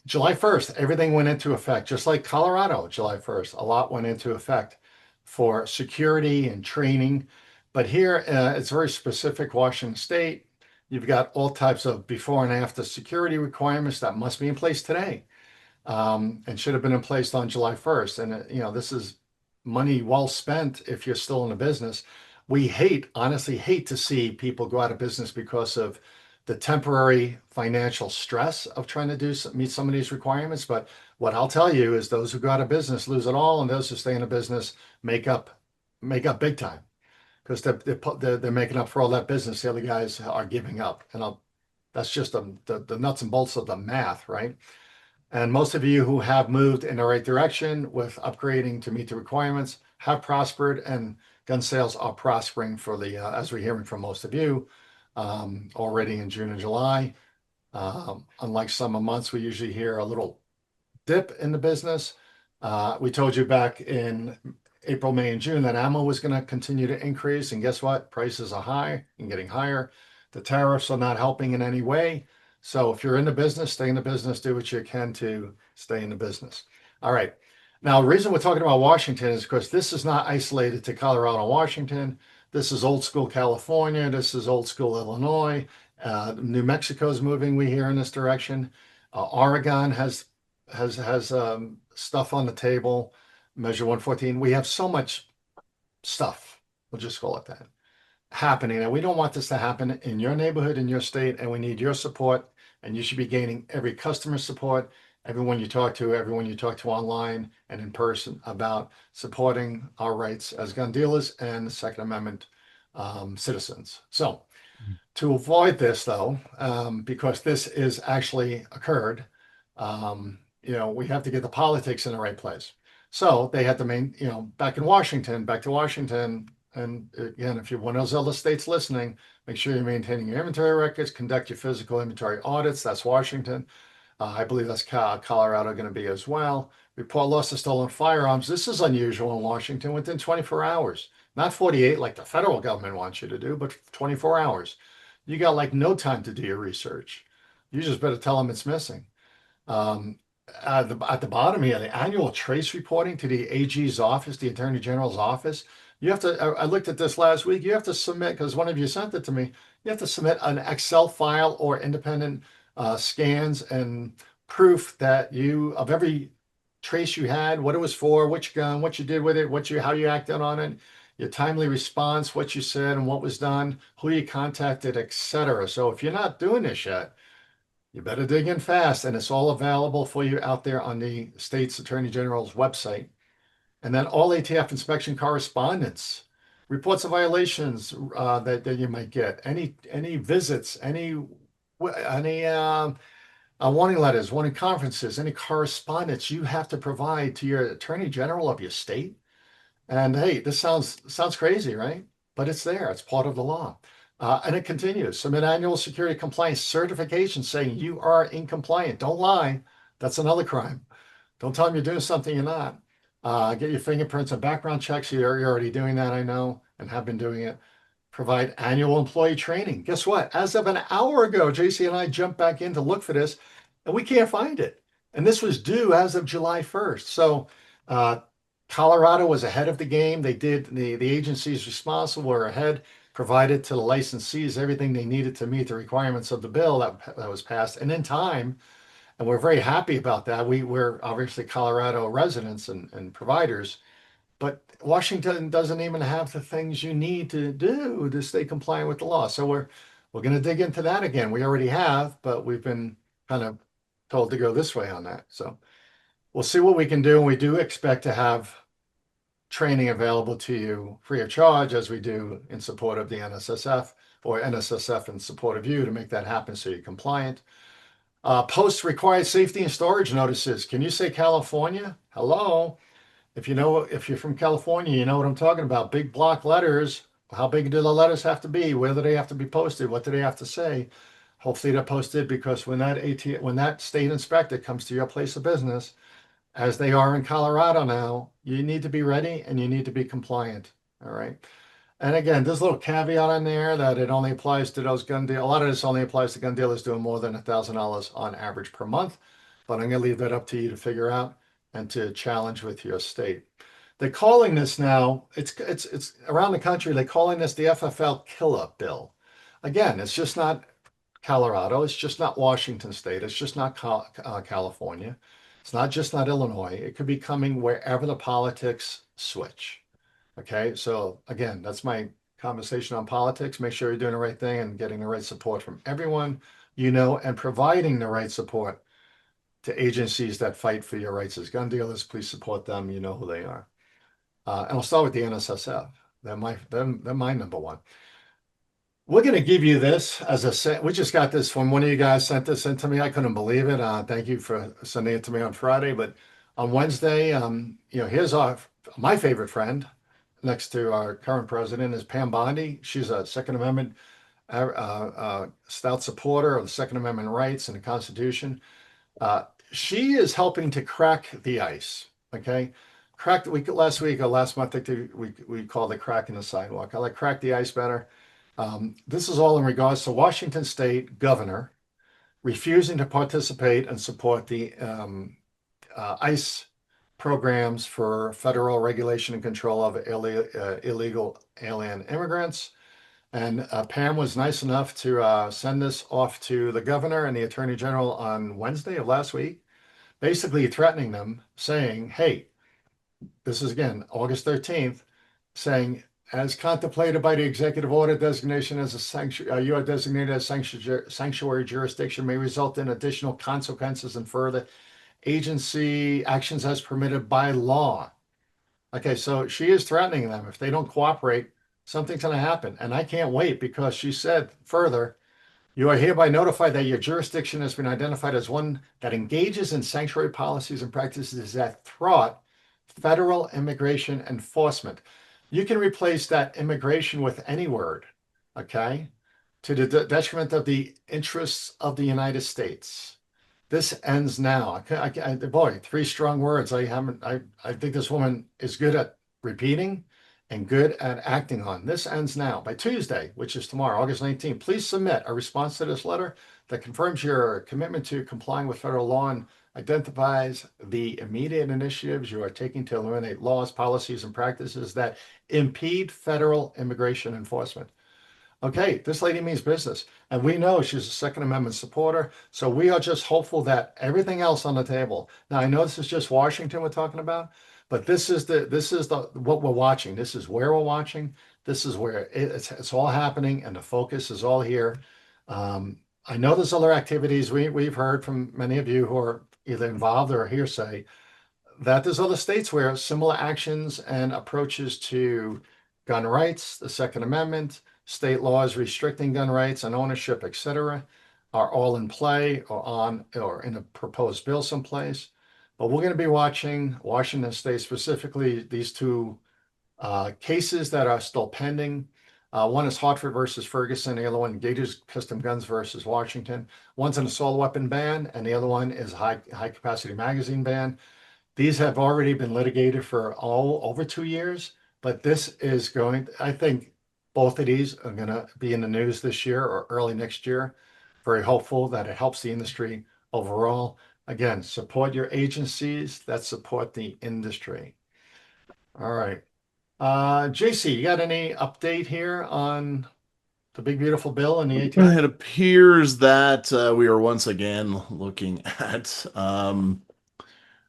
July 1st, everything went into effect, just like Colorado, July 1st, a lot went into effect for security and training. But here, it's very specific, Washington State. You've got all types of before and after security requirements that must be in place today, and should have been in place on July 1st. And, this is money well spent if you're still in the business. We honestly hate to see people go out of business because of the temporary financial stress of trying to meet some of these requirements. But what I'll tell you is those who go out of business lose it all, and those who stay in a business make up big time because they're making up for all that business. The other guys are giving up, and that's just the nuts and bolts of the math, right? And most of you who have moved in the right direction with upgrading to meet the requirements have prospered, and gun sales are prospering for as we're hearing from most of you, already in June and July. Unlike summer months, we usually hear a little dip in the business. We told you back in April, May, and June that ammo was going to continue to increase. And guess what? Prices are high and getting higher. The tariffs are not helping in any way. So if you're in the business, stay in the business, do what you can to stay in the business. All right. Now, the reason we're talking about Washington is because this is not isolated to Colorado and Washington. This is old school California. This is old school Illinois. New Mexico's moving, we hear, in this direction. Oregon has stuff on the table. Measure 114. We have so much stuff, we'll just call it that, happening. And we don't want this to happen in your neighborhood, in your state, and we need your support. And you should be gaining every customer support, everyone you talk to online and in person, about supporting our rights as gun dealers and Second Amendment citizens. So to avoid this, though, because this is actually occurred, we have to get the politics in the right place. So they had to back in Washington, back to Washington. And again, if you're one of those other states listening, make sure you're maintaining your inventory records, conduct your physical inventory audits. That's Washington. I believe that's Colorado going to be as well. Report loss of stolen firearms. This is unusual in Washington within 24 hours, not 48 like the federal government wants you to do, but 24 hours. You got like no time to do your research. You just better tell them it's missing. Um, at the bottom here, the annual trace reporting to the AG's office, the Attorney General's office. You have to, I looked at this last week. You have to submit, because one of you sent it to me, you have to submit an Excel file or independent scans and proof that of every trace you had, what it was for, which gun, what you did with it, how you acted on it, your timely response, what you said and what was done, who you contacted, etc. So if you're not doing this yet, you better dig in fast, and it's all available for you out there on the state's Attorney General's website. And then all ATF inspection correspondence, reports of violations that you might get, any visits, any warning letters, warning conferences, any correspondence you have to provide to your Attorney General of your state. And hey, this sounds crazy, right? But it's there. It's part of the law. And it continues. Submit annual security compliance certification saying you are in compliant. Don't lie. That's another crime. Don't tell them you're doing something you're not. Get your fingerprints and background checks. You're already doing that, I know, and have been doing it. Provide annual employee training. Guess what? As of an hour ago, JC and I jumped back in to look for this, and we can't find it. And this was due as of July 1st. So uh, Colorado was ahead of the game. The agencies responsible were ahead, provided to the licensees everything they needed to meet the requirements of the bill that was passed and in time. And we're very happy about that. We're obviously Colorado residents and providers, but Washington doesn't even have the things you need to do to stay compliant with the law. So we're going to dig into that again. We already have, but we've been kind of told to go this way on that. So we'll see what we can do. And we do expect to have training available to you free of charge, as we do in support of the NSSF, or NSSF in support of you, to make that happen so you're compliant. Post required safety and storage notices. Can you say California? Hello. If you're from California, you know what I'm talking about. Big block letters. How big do the letters have to be? Where do they have to be posted? What do they have to say? Hopefully they're posted, because when that state inspector comes to your place of business, as they are in Colorado now, you need to be ready and you need to be compliant. All right. And again, there's a little caveat on there that it only applies to those gun dealers. A lot of this only applies to gun dealers doing more than $1,000 on average per month. But I'm going to leave that up to you to figure out and to challenge with your state. They're calling this now, it's around the country, they're calling this the FFL Killer Bill. Again, it's just not Colorado, it's just not Washington State, it's just not California, it's not Illinois. It could be coming wherever the politics switch. Okay, so again, that's my conversation on politics. Make sure you're doing the right thing and getting the right support from everyone and providing the right support to agencies that fight for your rights as gun dealers. Please support them. You know who they are. And I'll start with the NSSF. They're my number one. We're going to give you this as a set. We just got this from one of you guys, sent this in to me. I couldn't believe it. Thank you for sending it to me on Friday. But on Wednesday, here's my favorite friend next to our current president is Pam Bondi. She's a Second Amendment stout supporter of the Second Amendment rights and the Constitution. She is helping to crack the ice. Okay, last week or last month. We called it cracking the sidewalk. I like crack the ice better. This is all in regards to Washington State governor refusing to participate and support the ICE programs for federal regulation and control of illegal alien immigrants. And Pam was nice enough to send this off to the governor and the attorney general on Wednesday of last week, basically threatening them, saying, hey, this is again, August 13th, saying, as contemplated by the executive order, designation as a sanctuary, you are designated as sanctuary jurisdiction may result in additional consequences and further agency actions as permitted by law. Okay, so she is threatening them. If they don't cooperate, something's going to happen. And I can't wait, because she said further, You are hereby notified that your jurisdiction has been identified as one that engages in sanctuary policies and practices that thwart federal immigration enforcement. You can replace that immigration with any word, okay? To the detriment of the interests of the United States. This ends now. Boy, three strong words. I think this woman is good at repeating and good at acting on. This ends now. By Tuesday, which is tomorrow, August 19th, please submit a response to this letter that confirms your commitment to complying with federal law and identifies the immediate initiatives you are taking to eliminate laws, policies, and practices that impede federal immigration enforcement. Okay, this lady means business, and we know she's a Second Amendment supporter. So we are just hopeful that everything else on the table. Now, I know this is just Washington we're talking about, but this is the what we're watching. This is where we're watching. This is where it's all happening, and the focus is all here. I know there's other activities we've heard from many of you who are either involved or hearsay that there's other states where similar actions and approaches to gun rights, the Second Amendment, state laws restricting gun rights and ownership, etc., are all in play or in a proposed bill someplace. But we're going to be watching Washington State, specifically these two cases that are still pending. One is Hartford versus Ferguson. The other one, Gators Custom Guns versus Washington. One's an assault weapon ban, and the other one is high capacity magazine ban. These have already been litigated for all over 2 years, but this is going, I think both of these are going to be in the news this year or early next year. Very hopeful that it helps the industry overall. Again, support your agencies that support the industry. All right. JC, you got any update here on the big beautiful bill and the ATF? It appears that we are once again looking at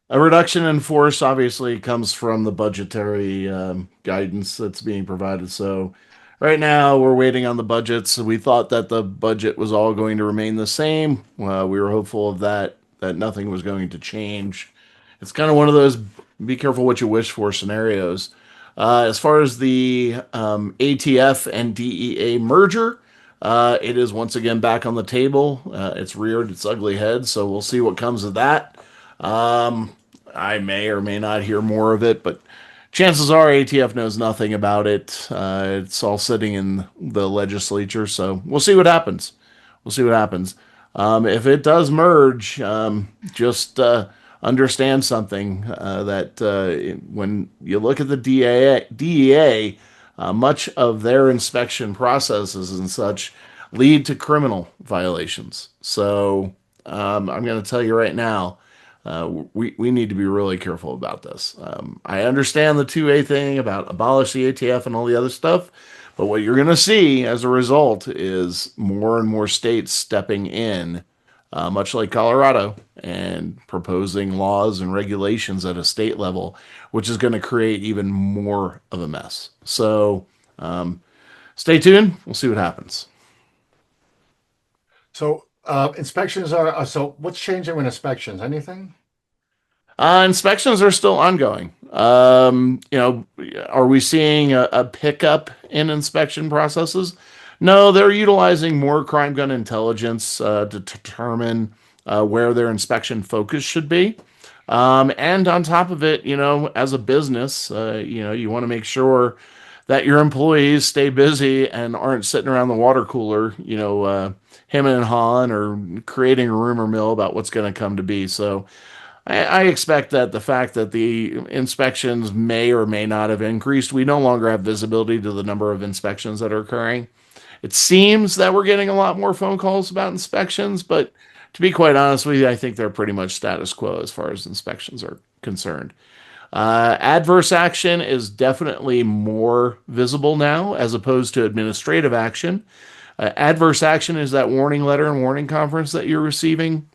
a reduction in force. Obviously comes from the budgetary guidance that's being provided. So right now we're waiting on the budgets. We thought that the budget was all going to remain the same. We were hopeful of that nothing was going to change. It's kind of one of those be careful what you wish for scenarios. As far as the ATF and DEA merger, it is once again back on the table. It's reared its ugly head, so we'll see what comes of that. Um, I may or may not hear more of it, but chances are ATF knows nothing about it. It's all sitting in the legislature, so we'll see what happens. We'll see what happens. If it does merge, just understand something that when you look at the DEA, much of their inspection processes and such lead to criminal violations. So I'm going to tell you right now, we need to be really careful about this. I understand the 2A thing about abolish the ATF and all the other stuff, but what you're going to see as a result is more and more states stepping in, much like Colorado, and proposing laws and regulations at a state level, which is going to create even more of a mess. So stay tuned. We'll see what happens. So inspections are, so what's changing with inspections? Anything? Inspections are still ongoing. Are we seeing a pickup in inspection processes? No, they're utilizing more crime gun intelligence to determine where their inspection focus should be. And on top of it, as a business, you want to make sure that your employees stay busy and aren't sitting around the water cooler, hemming and hawing or creating a rumor mill about what's going to come to be. So I expect that the fact that the inspections may or may not have increased, we no longer have visibility to the number of inspections that are occurring. It seems that we're getting a lot more phone calls about inspections, but to be quite honest with you, I think they're pretty much status quo as far as inspections are concerned. Adverse action is definitely more visible now as opposed to administrative action. Adverse action is that warning letter and warning conference that you're receiving.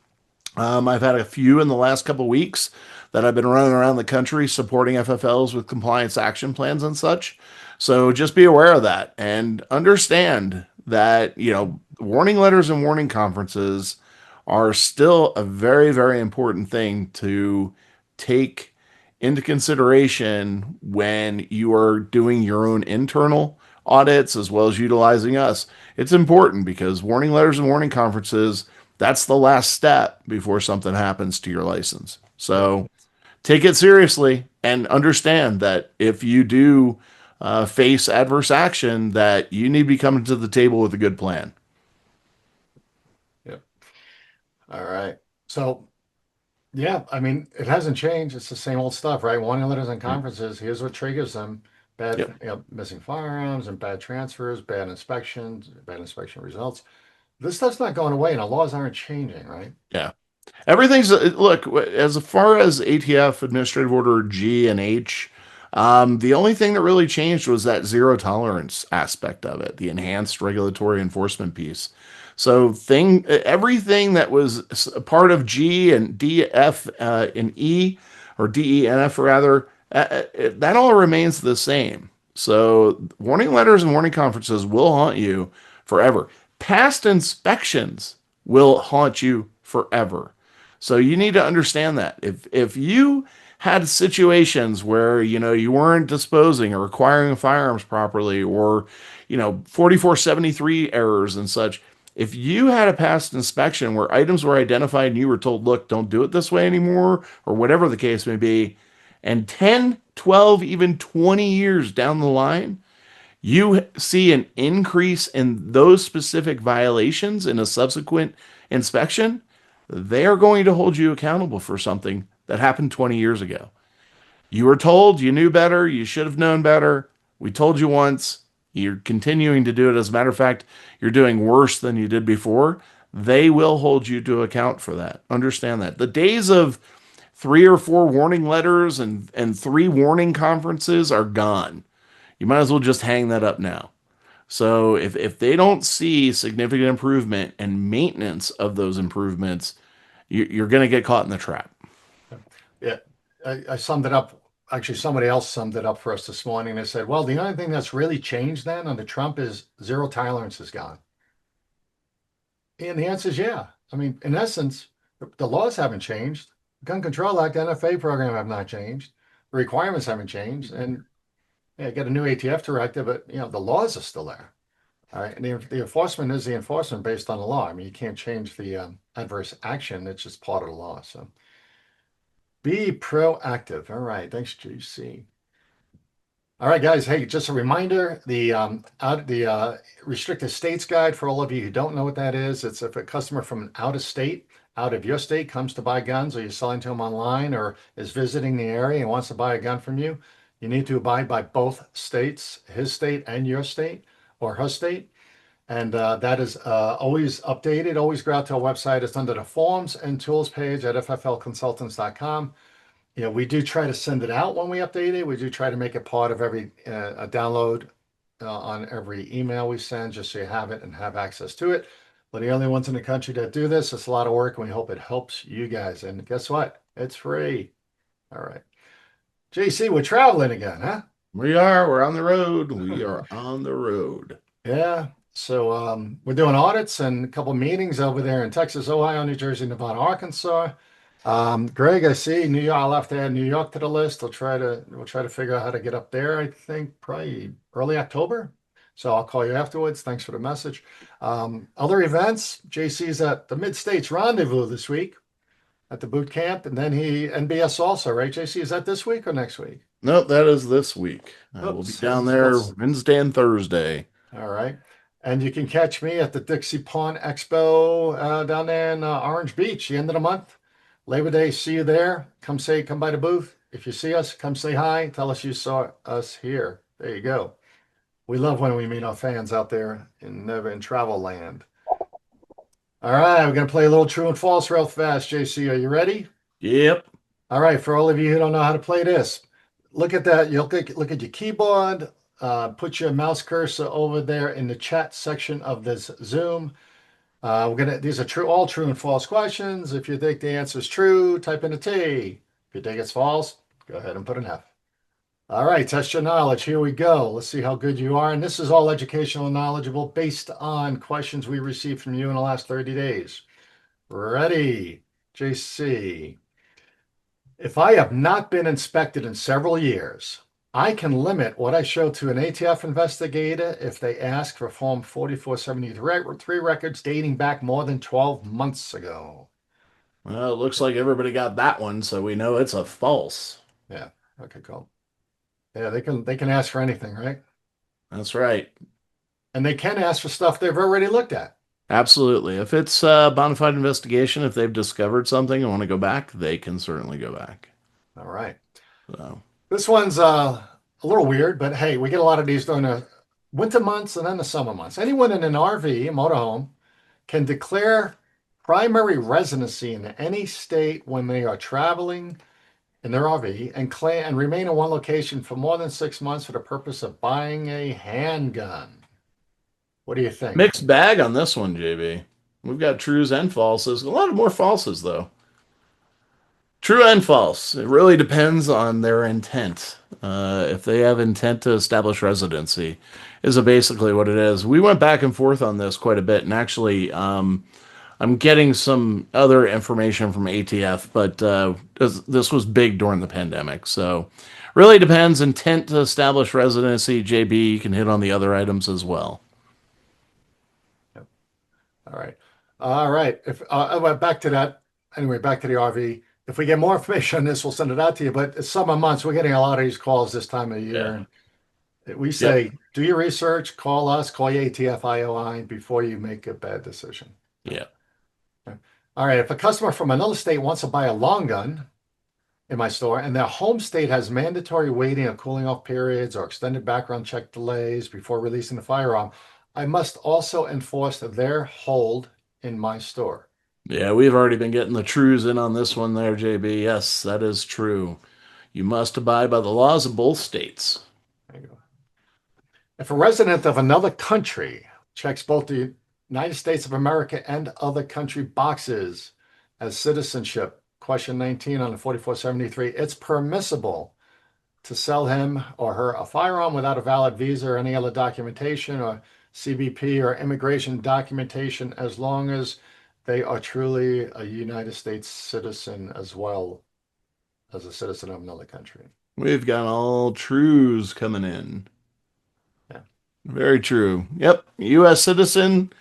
I've had a few in the last couple of weeks that I've been running around the country supporting FFLs with compliance action plans and such. So just be aware of that and understand that, warning letters and warning conferences are still a very, very important thing to take into consideration when you are doing your own internal audits as well as utilizing us. It's important because warning letters and warning conferences, that's the last step before something happens to your license. Yep. So take it seriously and understand that if you do face adverse action, that you need to be coming to the table with a good plan. Yep. All right. So, yeah, I mean, it hasn't changed. It's the same old stuff, right? Warning letters and Right. conferences. Here's what triggers them: bad, Yep. missing firearms and bad transfers, bad inspections, bad inspection results. This stuff's not going away, and the laws aren't changing, right? Yeah. Everything's look as far as ATF Administrative Order G and H. The only thing that really changed was that zero tolerance aspect of it, the enhanced regulatory enforcement piece. So everything that was a part of G and D, F, and E, or D, E, and F rather, that all remains the same. So warning letters and warning conferences will haunt you forever. Past inspections will haunt you forever. So you need to understand that if you had situations where you weren't disposing or acquiring firearms properly, or 4473 errors and such, if you had a past inspection where items were identified and you were told, look, don't do it this way anymore, or whatever the case may be, and 10, 12, even 20 years down the line, you see an increase in those specific violations in a subsequent inspection, they are going to hold you accountable for something that happened 20 years ago. You were told, you knew better, you should have known better. We told you once, you're continuing to do it. As a matter of fact, you're doing worse than you did before. They will hold you to account for that. Understand that. The days of 3 or 4 warning letters and 3 warning conferences are gone. You might as well just hang that up now. So if they don't see significant improvement and maintenance of those improvements, you're going to get caught in the trap. Yeah, I summed it up. Actually, somebody else summed it up for us this morning. They said, well, the only thing that's really changed then under Trump is zero tolerance is gone. And the answer is yeah. I mean, in essence, the laws haven't changed. Gun Control Act, NFA program have not changed. The requirements haven't changed. And yeah, get a new ATF directive, but the laws are still there. All right. And the enforcement is the enforcement based on the law. I mean, you can't change the adverse action. It's just part of the law. So be proactive. All right. Thanks, GC. All right, guys. Hey, just a reminder: the restricted states guide for all of you who don't know what that is. It's if a customer from an out of state, out of your state, comes to buy guns, or you're selling to them online, or is visiting the area and wants to buy a gun from you, you need to abide by both states, his state and your state, or her state. And that is always updated. Always go out to our website. It's under the forms and tools page at fflconsultants.com. We do try to send it out when we update it. We do try to make it part of every a download on every email we send, just so you have it and have access to it. We're the only ones in the country that do this. It's a lot of work, and we hope it helps you guys. And guess what? It's free. All right. JC, we're traveling again, huh? We're on the road. We are on the road. Yeah. So we're doing audits and a couple meetings over there in Texas, Ohio, New Jersey, Nevada, Arkansas. Greg, I see New York. I'll have to add New York to the list. We'll try to figure out how to get up there. I think probably early October. So I'll call you afterwards. Thanks for the message. Other events, JC's at the Mid States Rendezvous this week at the boot camp, and then he NBS also, right? JC, is that this week or next week? Nope, that is this week. We'll be Oops. down there Wednesday and Thursday. All right. And you can catch me at the Dixie Pawn Expo down there in Orange Beach, the end of the month. Labor Day, see you there. Come by the booth. If you see us, come say hi. Tell us you saw us here. There you go. We love when we meet our fans out there in travel land. All right, we're gonna play a little true and false real fast. JC, are you ready? Yep. All right, for all of you who don't know how to play this, look at that. You look at your keyboard. Put your mouse cursor over there in the chat section of this Zoom. These are all true and false questions. If you think the answer is true, type in a T. If you think it's false, go ahead and put an F. All right, test your knowledge. Here we go. Let's see how good you are. And this is all educational and knowledgeable based on questions we received from you in the last 30 days. Ready, JC. If I have not been inspected in several years, I can limit what I show to an ATF investigator if they ask for Form 4473 records dating back more than 12 months ago. Well, it looks like everybody got that one, so we know it's a false. Yeah. Okay, cool. Yeah, they can ask for anything, right? That's right. And they can ask for stuff they've already looked at. Absolutely. If it's a bona fide investigation, if they've discovered something and want to go back, they can certainly go back. All right. So, This one's a little weird, but hey, we get a lot of these during the winter months and then the summer months. Anyone in an RV, motorhome, can declare primary residency in any state when they are traveling in their RV and claim and remain in one location for more than 6 months for the purpose of buying a handgun. What do you think? mixed bag on this one, JB. We've got trues and falses. A lot of more falses, though. True and false. It really depends on their intent. If they have intent to establish residency, is basically what it is. We went back and forth on this quite a bit, and actually, I'm getting some other information from ATF, but this was big during the pandemic, so really depends. Intent to establish residency, JB, you can hit on the other items as well. Yep. All right. All right. If back to that, anyway, back to the RV. If we get more information on this, we'll send it out to you. But it's summer months, we're getting a lot of these calls this time of Yeah. year. And we Yep. say, do your research, call us, call your ATF IOI before you make a bad decision. Yeah. Okay. All right. If a customer from another state wants to buy a long gun in my store and their home state has mandatory waiting or cooling off periods or extended background check delays before releasing the firearm, I must also enforce their hold in my store. Yeah, we've already been getting the trues in on this one there, JB. Yes, that is true. You must abide by the laws of both states. There you go. If a resident of another country checks both the United States of America and other country boxes as citizenship, question 19 on the 4473, it's permissible to sell him or her a firearm without a valid visa or any other documentation or CBP or immigration documentation as long as they are truly a United States citizen as well as a citizen of another country. We've got all trues coming in. Yeah. Very true. Yep. U.S. citizen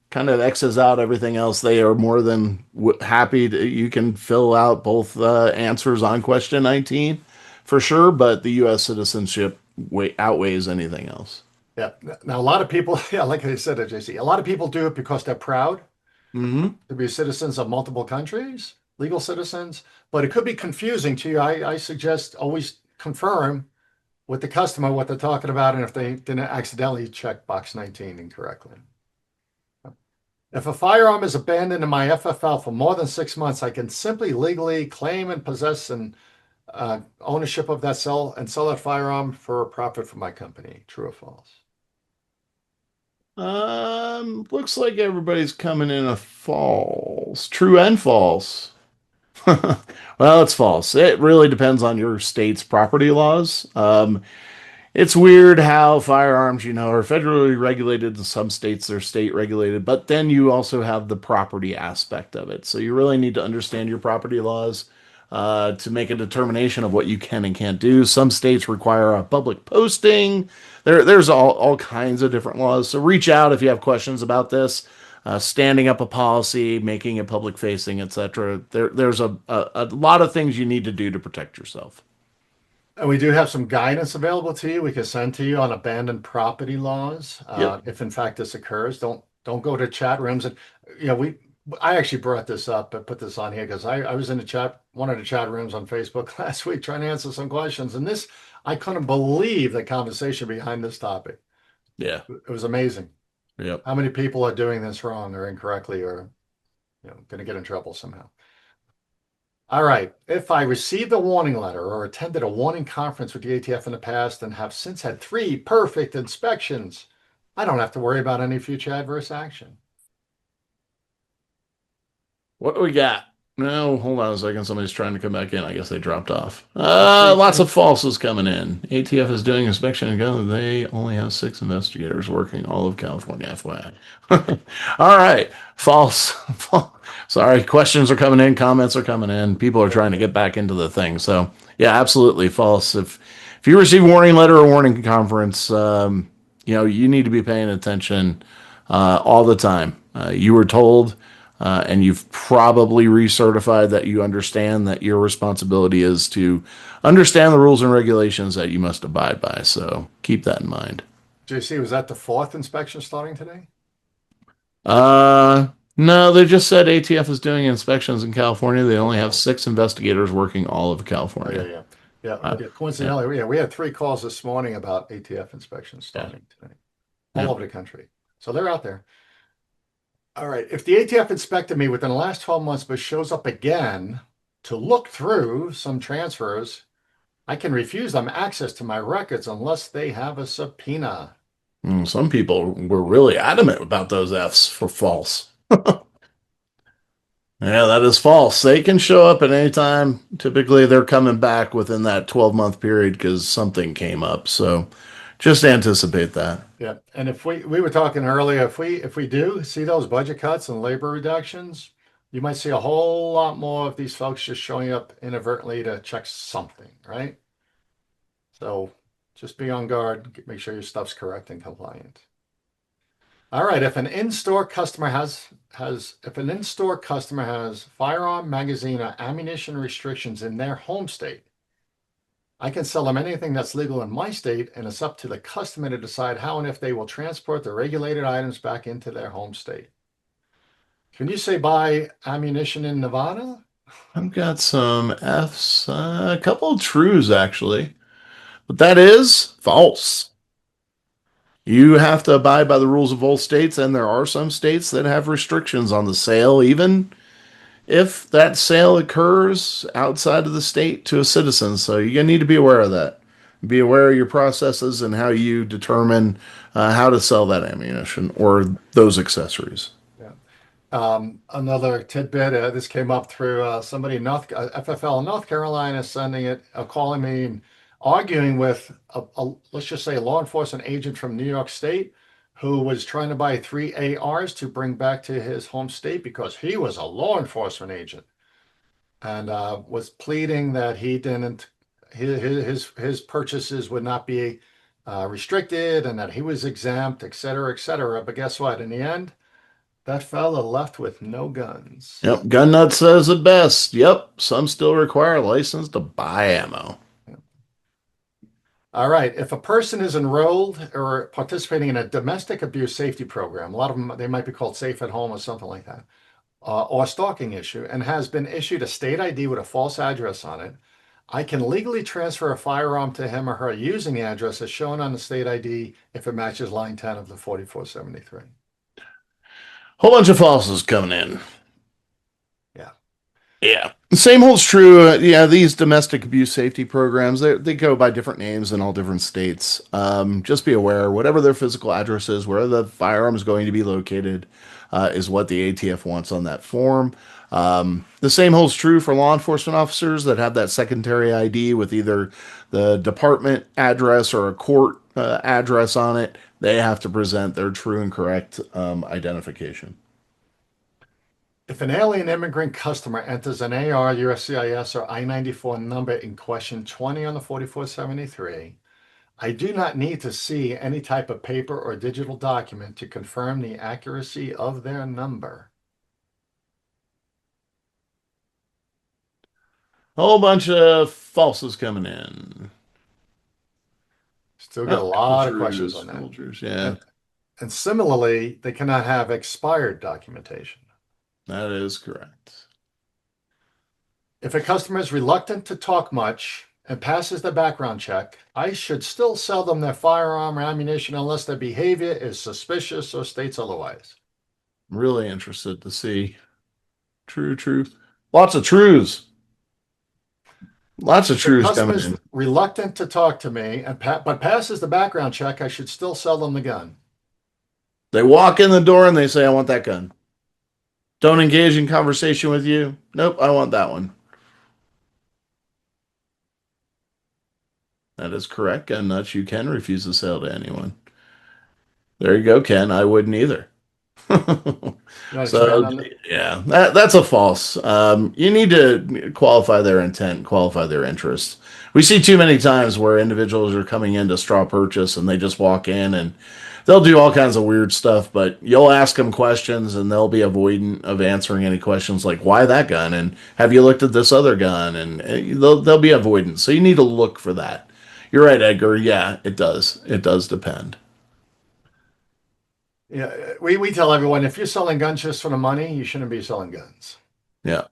kind of X's out everything else. They are more than happy to, you can fill out both answers on question 19 for sure, but the U.S. citizenship outweighs anything else. Yeah. Now, a lot of people, yeah, like I said, JC, a lot of people do it because they're proud Hmm. to be citizens of multiple countries, legal citizens, but it could be confusing to you. I suggest always confirm with the customer what they're talking about and if they didn't accidentally check box 19 incorrectly. If a firearm is abandoned in my FFL for more than 6 months, I can simply legally claim and possess and ownership of that sell that firearm for a profit for my company. True or false? Looks like everybody's coming in a false. True and false. Well, it's false. It really depends on your state's property laws. It's weird how firearms, are federally regulated. In some states, they're state regulated, but then you also have the property aspect of it. So you really need to understand your property laws to make a determination of what you can and can't do. Some states require a public posting. There's all kinds of different laws. So reach out if you have questions about this. Standing up a policy, making it public facing, etc. There's a lot of things you need to do to protect yourself. And we do have some guidance available to you. We can send to you on abandoned property laws. Yep. If in fact this occurs, don't go to chat rooms. And I actually brought this up and put this on here because I was in one of the chat rooms on Facebook last week trying to answer some questions. And I couldn't believe the conversation behind this topic. Yeah. It was amazing. Yep. How many people are doing this wrong or incorrectly or going to get in trouble somehow? All right. If I received a warning letter or attended a warning conference with the ATF in the past and have since had 3 perfect inspections, I don't have to worry about any future adverse action. What do we got? No, hold on a second. Somebody's trying to come back in. I guess they dropped off. Okay. Lots of falses coming in. ATF is doing inspection and go. They only have 6 investigators working all of California. FYI. All right. False. Sorry. Questions are coming in. Comments are coming in. People are trying to get back into the thing. So yeah, absolutely false. If if you receive a warning letter or warning conference, you need to be paying attention all the time. You were told, and you've probably recertified that you understand that your responsibility is to understand the rules and regulations that you must abide by. So keep that in mind. JC, was that the fourth inspection starting today? Uh, no, they just said ATF is doing inspections in California. They only have Okay. 6 investigators working all of Oh, yeah, California. yeah. Yeah, Uh, yeah. yeah, Coincidentally, yeah, we had 3 calls this morning about ATF inspections yeah, starting today, all yeah. over the country. So they're out there. All right. If the ATF inspected me within the last 12 months, but shows up again to look through some transfers, I can refuse them access to my records unless they have a subpoena. Some people were really adamant about those Fs for false. Yeah, that is false. They can show up at any time. Typically, they're coming back within that 12-month period because something came up. So just anticipate that. Yeah. And if we were talking earlier, if we do see those budget cuts and labor reductions, you might see a whole lot more of these folks just showing up inadvertently to check something, right? So just be on guard, make sure your stuff's correct and compliant. All right, if an in-store customer has if an in-store customer has firearm, magazine, or ammunition restrictions in their home state, I can sell them anything that's legal in my state, and it's up to the customer to decide how and if they will transport the regulated items back into their home state. Can you say buy ammunition in Nevada? I've got some Fs, a couple of trues actually, but that is false. You have to abide by the rules of all states, and there are some states that have restrictions on the sale, even if that sale occurs outside of the state to a citizen. So you need to be aware of that. Be aware of your processes and how you determine how to sell that ammunition or those accessories. Yeah. Another tidbit, this came up through somebody in FFL in North Carolina sending it, calling me and arguing with let's just say a law enforcement agent from New York State who was trying to buy 3 ARs to bring back to his home state because he was a law enforcement agent and was pleading that he didn't his purchases would not be restricted and that he was exempt, et cetera, et cetera. But guess what? In the end, that fella left with no guns. Yep, Gun Nut says it best. Yep, some still require a license to buy ammo. All right. If a person is enrolled or participating in a domestic abuse safety program, a lot of them, they might be called Safe at Home or something like that, or stalking issue, and has been issued a state ID with a false address on it, I can legally transfer a firearm to him or her using the address as shown on the state ID if it matches line 10 of the 4473. Whole bunch of falses coming in. Yeah. Yeah. Same holds true. Yeah, these domestic abuse safety programs, they go by different names in all different states. Just be aware, whatever their physical address is, where the firearm is going to be located, is what the ATF wants on that form. The same holds true for law enforcement officers that have that secondary ID with either the department address or a court address on it. They have to present their true and correct identification. If an alien immigrant customer enters an AR, USCIS, or I-94 number in question 20 on the 4473, I do not need to see any type of paper or digital document to confirm the accuracy of their number. A whole bunch of falses coming in. Still get a Oh, couple lot of questions trues, on that. couple trues. Yeah, And similarly, they cannot have expired documentation. that is correct. If a customer is reluctant to talk much and passes the background check, I should still sell them their firearm or ammunition unless their behavior is suspicious or states otherwise. I'm really interested to see. True, true. Lots of trues. Lots of If the trues customer coming is in. reluctant to talk to me and but passes the background check, I should still sell them the gun. They walk in the door and they say, I want that gun. Don't engage in conversation with you. Nope, I want that one. That is correct. Gun nuts, you can refuse the sale to anyone. There you go, Ken. I wouldn't either. You want to expand So on that? yeah, that's a false. You need to qualify their intent, qualify their interest. We see too many times where individuals are coming in to straw purchase and they just walk in and they'll do all kinds of weird stuff, but you'll ask them questions and they'll be avoidant of answering any questions like why that gun and have you looked at this other gun and they'll be avoidant. So you need to look for that. You're right, Edgar. Yeah, it does. It does depend. Yeah, we tell everyone if you're selling guns just for the money, you shouldn't be selling guns. Yeah.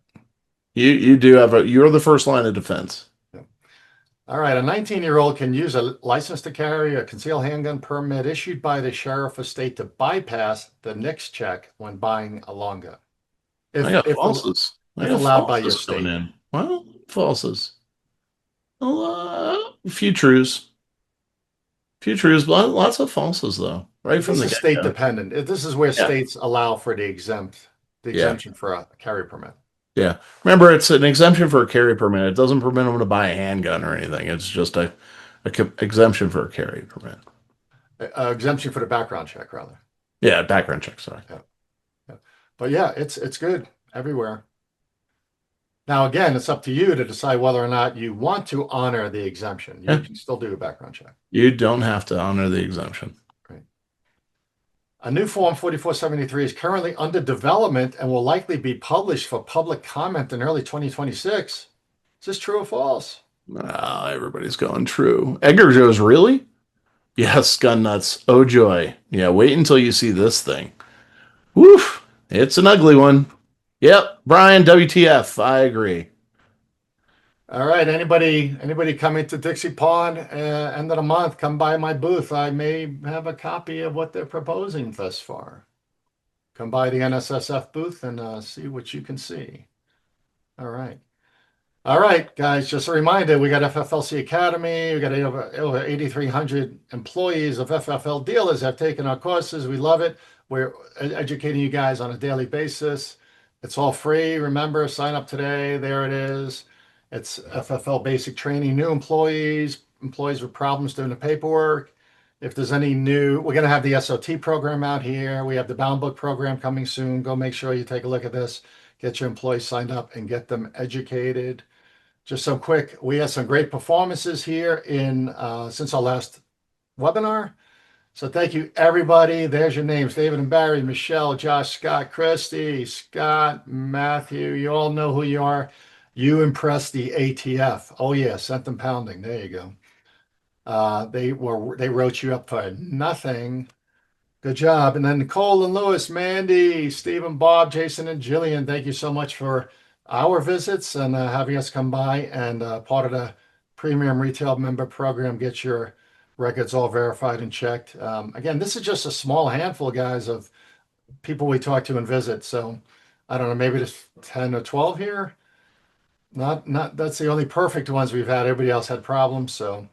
You do have you're the first line of defense. Yeah. All right, a 19-year-old can use a license to carry a concealed handgun permit issued by the sheriff of state to bypass the NICS check when buying a long gun, I if got if falses. I if got allowed by your falses coming state. in. Well, falses. Well, a few trues. Few trues, but lots of falses though. Right from This the is state get-go. dependent. This is where Yeah. states allow for the Yeah. exemption for a carry permit. Yeah. Remember, it's an exemption for a carry permit. It doesn't permit them to buy a handgun or anything. It's just a exemption for a carry permit. Exemption for the background check, rather. Yeah, background check, sorry. Yeah, yeah. But yeah, it's good everywhere. Now, again, it's up to you to decide whether or not you want to honor the exemption. You Yeah. can still do a background check. You don't have to honor the exemption. Right. A new Form 4473 is currently under development and will likely be published for public comment in early 2026. Is this true or false? Ah, everybody's going true. Edgar goes, really? Yes, gun nuts. Oh joy. Yeah, wait until you see this thing. Woof. It's an ugly one. Yep, Brian, WTF. I agree. All right. Anybody coming to Dixie Pond end of the month? Come by my booth. I may have a copy of what they're proposing thus far. Come by the NSSF booth and see what you can see. All right. All right, guys, just a reminder, we got FFLC Academy. We got over 8,300 employees of FFL dealers have taken our courses. We love it. We're educating you guys on a daily basis. It's all free. Remember, sign up today. There it is. It's FFL basic training, new employees with problems doing the paperwork. If there's any new, we're going to have the SOT program out here. We have the Bound Book program coming soon. Go make sure you take a look at this, get your employees signed up and get them educated. Just some quick, we had some great performances here in since our last webinar. So thank you, everybody. There's your names: David and Barry, Michelle, Josh, Scott, Christy, Scott, Matthew. You all know who you are. You impressed the ATF. Oh yeah, sent them pounding. There you go. They wrote you up for nothing. Good job. And then Nicole and Lewis, Mandy, Stephen, Bob, Jason, and Jillian, thank you so much for our visits and having us come by. And part of the premium retail member program, get your records all verified and checked. Again, this is just a small handful, guys, of people we talk to and visit. So I don't know, maybe there's 10 or 12 here. Not that's the only perfect ones we've had. Everybody else had problems. So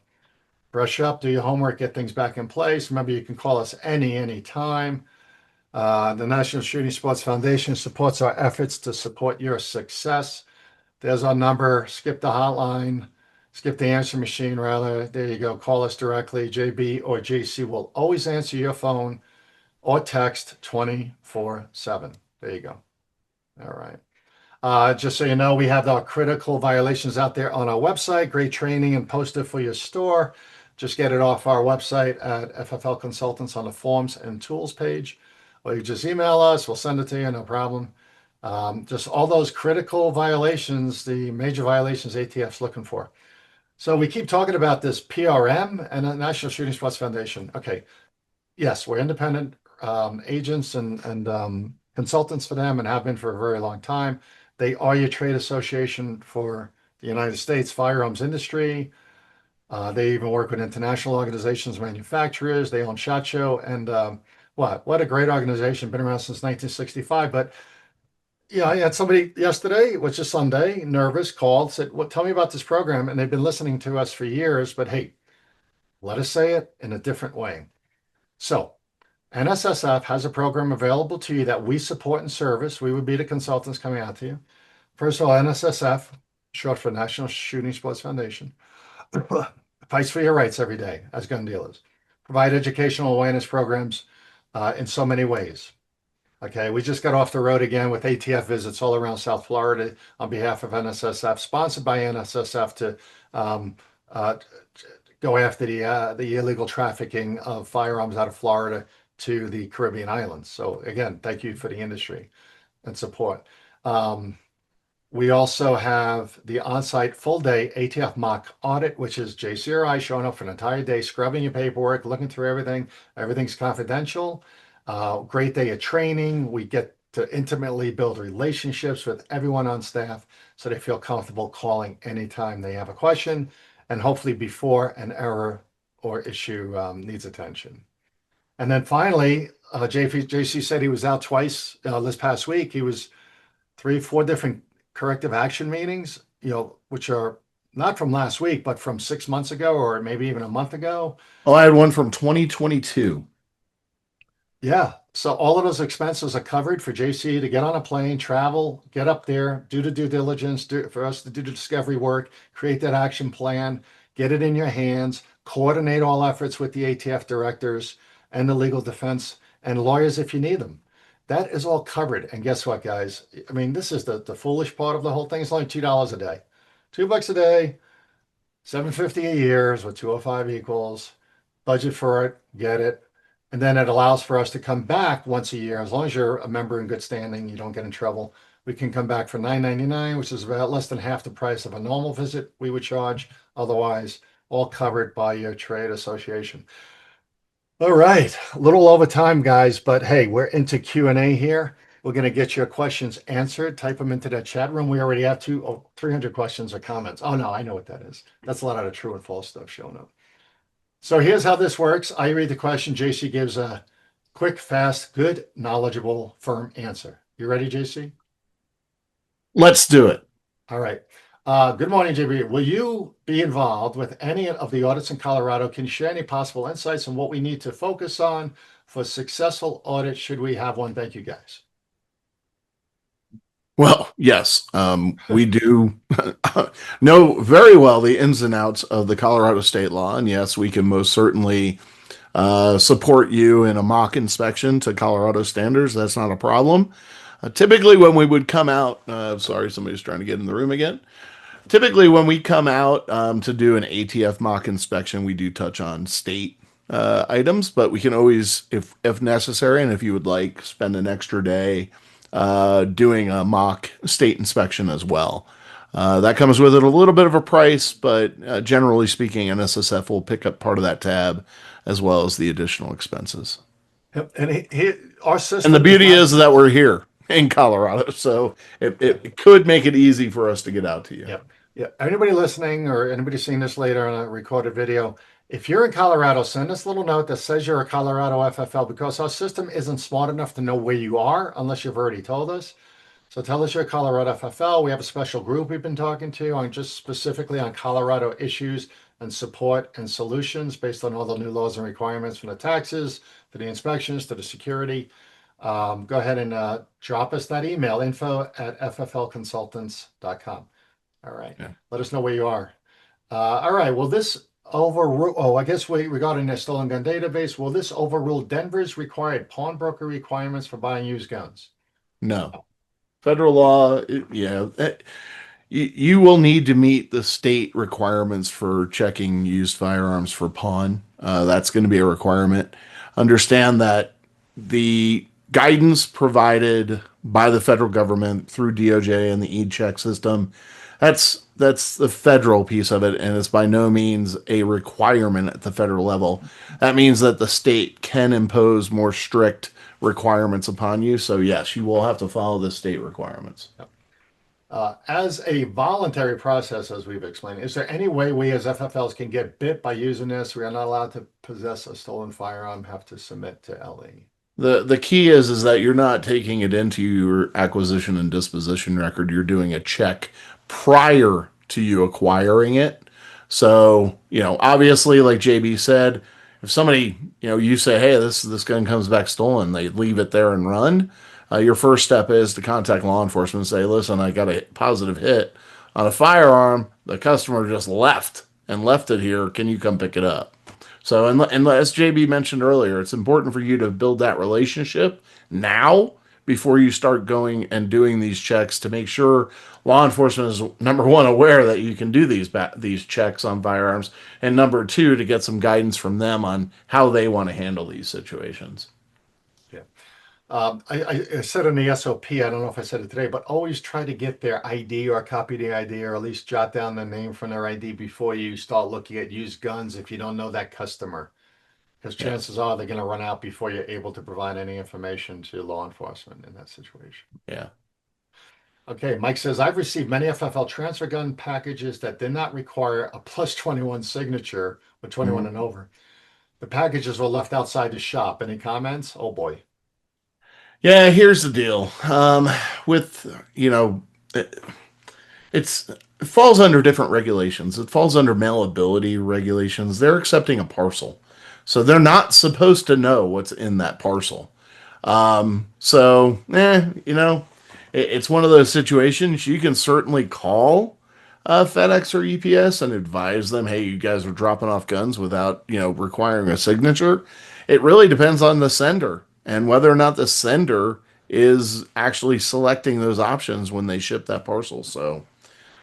brush up, do your homework, get things back in place. Remember, you can call us any time. The National Shooting Sports Foundation supports our efforts to support your success. There's our number. Skip the hotline, skip the answer machine, rather. There you go. Call us directly. JB or JC will always answer your phone or text 24/7. There you go. All right. Just so you know, we have our critical violations out there on our website. Great training and posted for your store. Just get it off our website at FFL Consultants on the Forms and Tools page. Or you just email us, we'll send it to you, no problem. Just all those critical violations, the major violations ATF's looking for. So we keep talking about this PRM and the National Shooting Sports Foundation. Okay, yes, we're independent agents and consultants for them and have been for a very long time. They are your trade association for the United States firearms industry. They even work with international organizations, manufacturers. They own SHOT Show, and what a great organization, been around since 1965. But yeah, I had somebody yesterday, it was just Sunday, nervous, called, said, "Well, tell me about this program." And they've been listening to us for years, but hey, let us say it in a different way. So NSSF has a program available to you that we support and service. We would be the consultants coming out to you. First of all, NSSF, short for National Shooting Sports Foundation, fights for your rights every day as gun dealers. Provide educational awareness programs in so many ways. Okay, we just got off the road again with ATF visits all around South Florida on behalf of NSSF, sponsored by NSSF to um, uh, go after the illegal trafficking of firearms out of Florida to the Caribbean islands. So again, thank you for the industry and support. Um, we also have the on-site full-day ATF mock audit, which is JC or I showing up for an entire day, scrubbing your paperwork, looking through everything. Everything's confidential. Great day of training. We get to intimately build relationships with everyone on staff so they feel comfortable calling anytime they have a question, and hopefully before an error or issue needs attention. And then finally, JC said he was out twice this past week. He was three, four different corrective action meetings, which are not from last week, but from 6 months ago or maybe even a month ago. Oh, I had one from 2022. Yeah. So all of those expenses are covered for JC to get on a plane, travel, get up there, do the due diligence, for us to do the discovery work, create that action plan, get it in your hands, coordinate all efforts with the ATF directors and the legal defense and lawyers if you need them. That is all covered. And guess what, guys? I mean, this is the foolish part of the whole thing. It's only $2 a day. $2 a day, 750 a year is what 205 equals. Budget for it, get it. And then it allows for us to come back once a year. As long as you're a member in good standing, you don't get in trouble. We can come back for $9.99, which is about less than half the price of a normal visit we would charge. Otherwise, all covered by your trade association. All right, a little over time, guys, but hey, we're into Q&A here. We're going to get your questions answered. Type them into that chat room. We already have 300 questions or comments. Oh no, I know what that is. That's a lot of the true and false stuff showing up. So here's how this works. I read the question. JC gives a quick, fast, good, knowledgeable, firm answer. You ready, JC? Let's do it. All right. Good morning, JB. Will you be involved with any of the audits in Colorado? Can you share any possible insights on what we need to focus on for successful audit should we have one? Thank you, guys. Well, yes, we do know very well the ins and outs of the Colorado state law. And yes, we can most certainly support you in a mock inspection to Colorado standards. That's not a problem. Typically, when we would come out, sorry, somebody's trying to get in the room again. Typically, when we come out to do an ATF mock inspection, we do touch on state items, but we can always, if necessary, and if you would like, spend an extra day doing a mock state inspection as well. That comes with it a little bit of a price, but generally speaking, NSSF will pick up part of that tab as well as the additional expenses. Yep. And our And system the is beauty not. is that we're here in Colorado, so it could make it easy for us to get out to you. Yep. Yeah. Anybody listening or anybody seeing this later on a recorded video, if you're in Colorado, send us a little note that says you're a Colorado FFL because our system isn't smart enough to know where you are unless you've already told us. So tell us you're a Colorado FFL. We have a special group we've been talking to on just specifically on Colorado issues and support and solutions based on all the new laws and requirements from the taxes to the inspections to the security. Go ahead and drop us that email, info@fflconsultants.com. All right. Yeah. Let us know where you are. All right. Will this overrule? Oh, I guess regarding the stolen gun database, will this overrule Denver's required pawnbroker requirements for buying used guns? No. Federal law, yeah, you will need to meet the state requirements for checking used firearms for pawn. That's going to be a requirement. Understand that the guidance provided by the federal government through DOJ and the e-check system, that's the federal piece of it, and it's by no means a requirement at the federal level. That means that the state can impose more strict requirements upon you. So yes, you will have to follow the state requirements. As a voluntary process, as we've explained, is there any way we as FFLs can get bit by using this? We are not allowed to possess a stolen firearm, have to submit to LE. The key is that you're not taking it into your acquisition and disposition record. You're doing a check prior to you acquiring it. So, obviously, like JB said, if somebody, you say, hey, this gun comes back stolen, they leave it there and run. Your first step is to contact law enforcement and say, listen, I got a positive hit on a firearm. The customer just left it here. Can you come pick it up? So, and as JB mentioned earlier, it's important for you to build that relationship now before you start going and doing these checks to make sure law enforcement is number one aware that you can do these checks on firearms, and number two to get some guidance from them on how they want to handle these situations. Yeah. I said in the SOP, I don't know if I said it today, but always try to get their ID or copy the ID or at least jot down the name from their ID before you start looking at used guns if you don't know that customer. Because Yeah, chances are they're going to run out before you're able to provide any information to law enforcement in that situation. yeah. Okay, Mike says, I've received many FFL transfer gun packages that did not require a plus 21 signature with 21 and Mhm. over. The packages were left outside the shop. Any comments? Oh boy. Yeah, here's the deal. With it, it falls under different regulations. It falls under mailability regulations. They're accepting a parcel, so they're not supposed to know what's in that parcel. It's one of those situations you can certainly call FedEx or UPS and advise them, hey, you guys are dropping off guns without, requiring a signature. It really depends on the sender and whether or not the sender is actually selecting those options when they ship that parcel. So,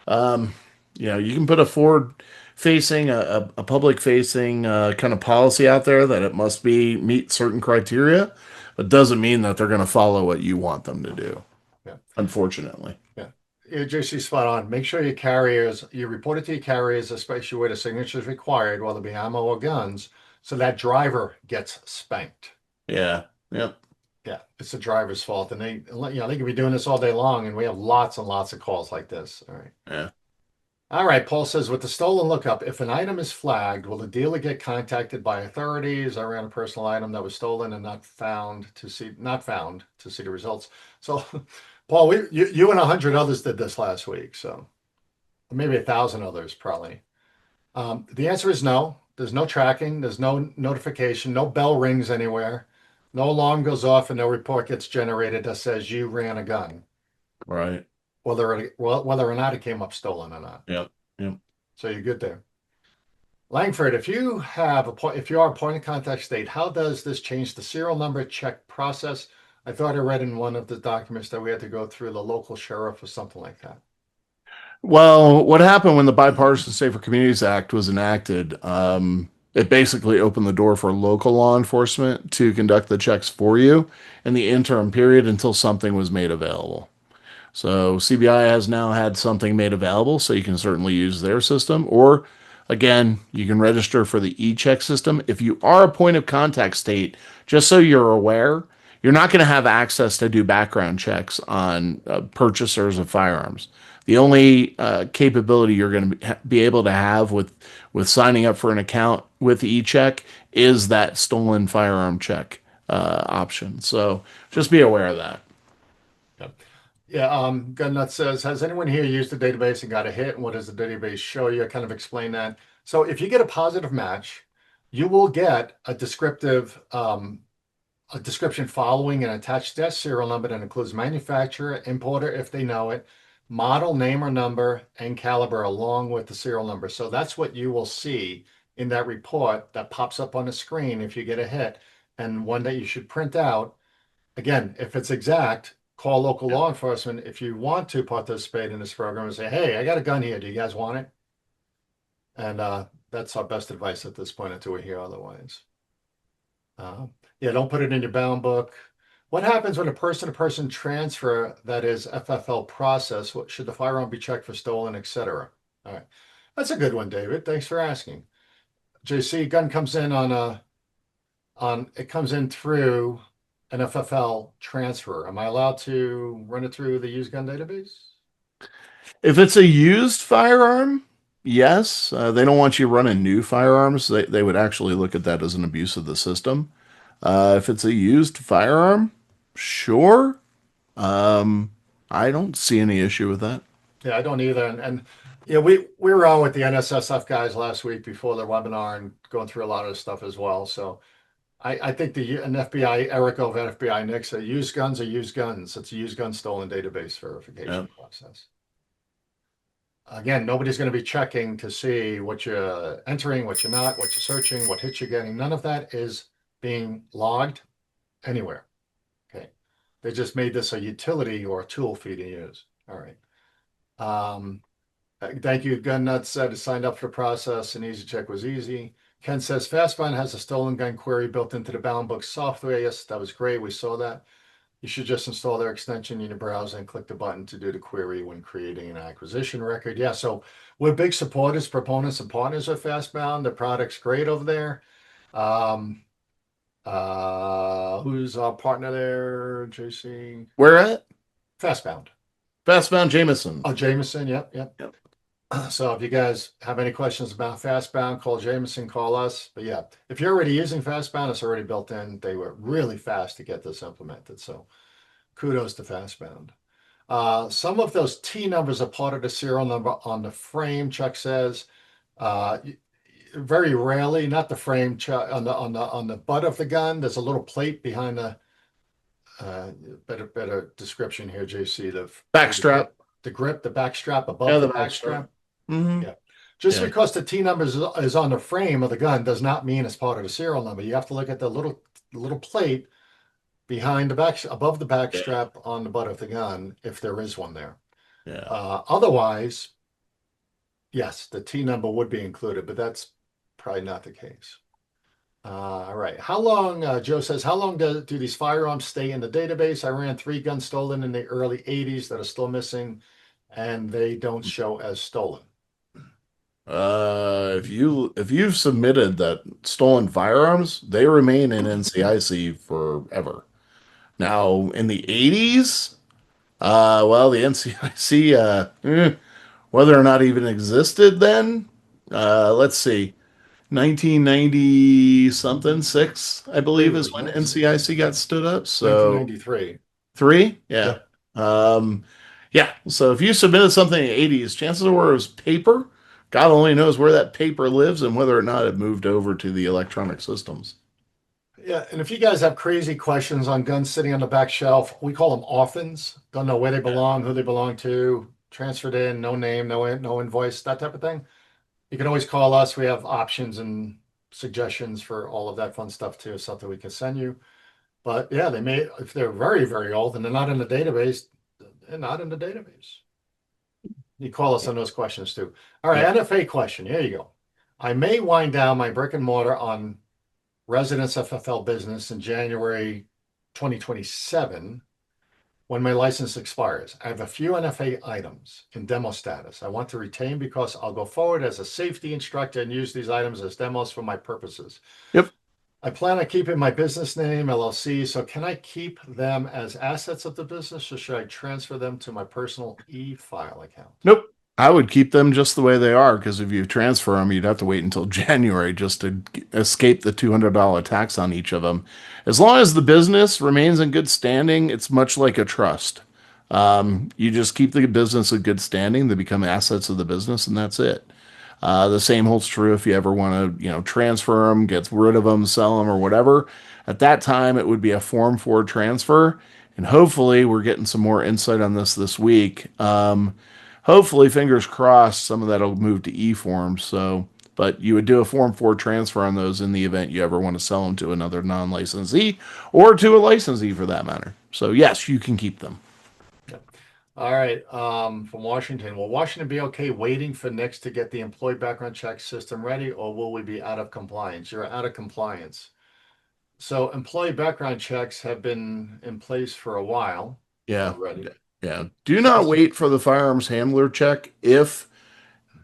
you can put a forward facing, a public facing kind of policy out there that it must meet certain criteria, but doesn't mean that they're going to follow what you want them to do, Yeah. unfortunately. Yeah. Yeah, JC, spot on. Make sure you report it to your carriers, especially where the signature is required, whether it be ammo or guns, so that driver gets spanked. Yeah. Yep. Yeah, it's the driver's fault. And they could be doing this all day long, and we have lots and lots of calls like this. All right. Yeah. All right, Paul says, with the stolen lookup, if an item is flagged, will the dealer get contacted by authorities around a personal item that was stolen and not found to see the results? So, Paul, you and 100 others did this last week, so maybe 1,000 others probably. The answer is no. There's no tracking. There's no notification. No bell rings anywhere. No alarm goes off, and no report gets generated that says you ran a gun, Right. whether or not it came up stolen or not. Yep. Yep. So you're good there. Langford, if you are a point of contact state, how does this change the serial number check process? I thought I read in one of the documents that we had to go through the local sheriff or something like that. Well, what happened when the Bipartisan Safer Communities Act was enacted? It basically opened the door for local law enforcement to conduct the checks for you in the interim period until something was made available. So CBI has now had something made available, so you can certainly use their system. Or again, you can register for the e-check system. If you are a point of contact state, just so you're aware, you're not going to have access to do background checks on purchasers of firearms. The only capability you're going to be able to have with signing up for an account with e-check is that stolen firearm check option. So just be aware of that. Yep. Yeah, Gunnut says, has anyone here used the database and got a hit? And what does the database show you? I kind of explain that. So if you get a positive match, you will get a description following an attached test serial number that includes manufacturer, importer, if they know it, model, name or number, and caliber along with the serial number. So that's what you will see in that report that pops up on the screen if you get a hit, and one that you should print out. Again, if it's exact, call local law enforcement if you want to participate in this program and say, hey, I got a gun here. Do you guys want it? And that's our best advice at this point until we hear otherwise. Yeah, don't put it in your bound book. What happens when a person-to-person transfer that is FFL process? What should the firearm be checked for stolen, etc.? All right, that's a good one, David. Thanks for asking. JC, gun comes in it comes in through an FFL transfer. Am I allowed to run it through the used gun database? If it's a used firearm, yes. They don't want you running new firearms. They would actually look at that as an abuse of the system. If it's a used firearm, sure. Um, I don't see any issue with that. Yeah, I don't either. And yeah, we were on with the NSSF guys last week before the webinar and going through a lot of this stuff as well. So I think an FBI, Eric of FBI Nick said used guns are used guns. It's a used gun stolen database Yeah. verification process. Again, nobody's going to be checking to see what you're entering, what you're not, what you're searching, what hits you're getting. None of that is being logged anywhere. Okay. They just made this a utility or a tool for you to use. All right. Um, Thank you. Gun Nuts said signed up for the process and easy check was easy. Ken says Fastbind has a stolen gun query built into the bound book software. Yes, that was great. We saw that. You should just install their extension in your browser and click the button to do the query when creating an acquisition record. Yeah, so we're big supporters, proponents, and partners of Fastbound. The product's great over there. Um, who's our partner there? JC Where at? Fastbound. Fastbound Jameson. Oh, Jameson. Yep, yep. Yep. So if you guys have any questions about Fastbound, call Jameson, call us. But yeah, if you're already using Fastbound, it's already built in. They were really fast to get this implemented. So kudos to Fastbound. Some of those T numbers are part of the serial number on the frame, Chuck says. Uh, Very rarely, not the frame, Chuck, on the butt of the gun. There's a little plate behind the uh, better description here, JC. Backstrap. The grip, the back strap Yeah, above the the back backstrap. strap. Mm-hmm. Yeah. Just Yeah. because the T number is on the frame of the gun does not mean it's part of the serial number. You have to look at the little plate behind the back, above the back Yeah. strap on the butt of the gun, if there is one there. Yeah. Otherwise, yes, the T number would be included, but that's probably not the case. All right. How long, Joe says, how long do these firearms stay in the database? I ran 3 guns stolen in the early 80s that are still missing, and they don't show as stolen. If you've submitted that stolen firearms, they remain in NCIC forever. Now, in the 80s, well, the NCIC, whether or not even existed then, let's see, 1990 something, six, I believe, is when NCIC got stood up. So 1993. three, yeah. Yep. Yeah. So if you submitted something in the 80s, chances are it was paper. God only knows where that paper lives and whether or not it moved over to the electronic systems. Yeah, and if you guys have crazy questions on guns sitting on the back shelf, we call them orphans. Don't know where they belong, who they belong to, transferred in, no name, no invoice, that type of thing. You can always call us. We have options and suggestions for all of that fun stuff too, something we can send you. But yeah, they may, if they're very, very old and they're not in the database, they're not in the database. You call us on those questions too. All right, Yeah. NFA question. Here you go. I may wind down my brick and mortar on residence FFL business in January 2027 when my license expires. I have a few NFA items in demo status I want to retain because I'll go forward as a safety instructor and use these items as demos for my purposes. Yep. I plan on keeping my business name, LLC, so can I keep them as assets of the business or should I transfer them to my personal e-file account? Nope. I would keep them just the way they are because if you transfer them, you'd have to wait until January just to escape the $200 tax on each of them. As long as the business remains in good standing, it's much like a trust. You just keep the business in good standing, they become assets of the business, and that's it. The same holds true if you ever want to, transfer them, get rid of them, sell them, or whatever. At that time, it would be a Form 4 transfer, and hopefully, we're getting some more insight on this week. Hopefully, fingers crossed, some of that'll move to e-forms. So, but you would do a Form 4 transfer on those in the event you ever want to sell them to another non-licensee or to a licensee for that matter. So, yes, you can keep them. All right, from Washington. Will Washington be okay waiting for NICS to get the employee background check system ready, or will we be out of compliance? You're out of compliance. So employee background checks have been in place for a while Yeah. already. Yeah. Do not wait for the firearms handler check. If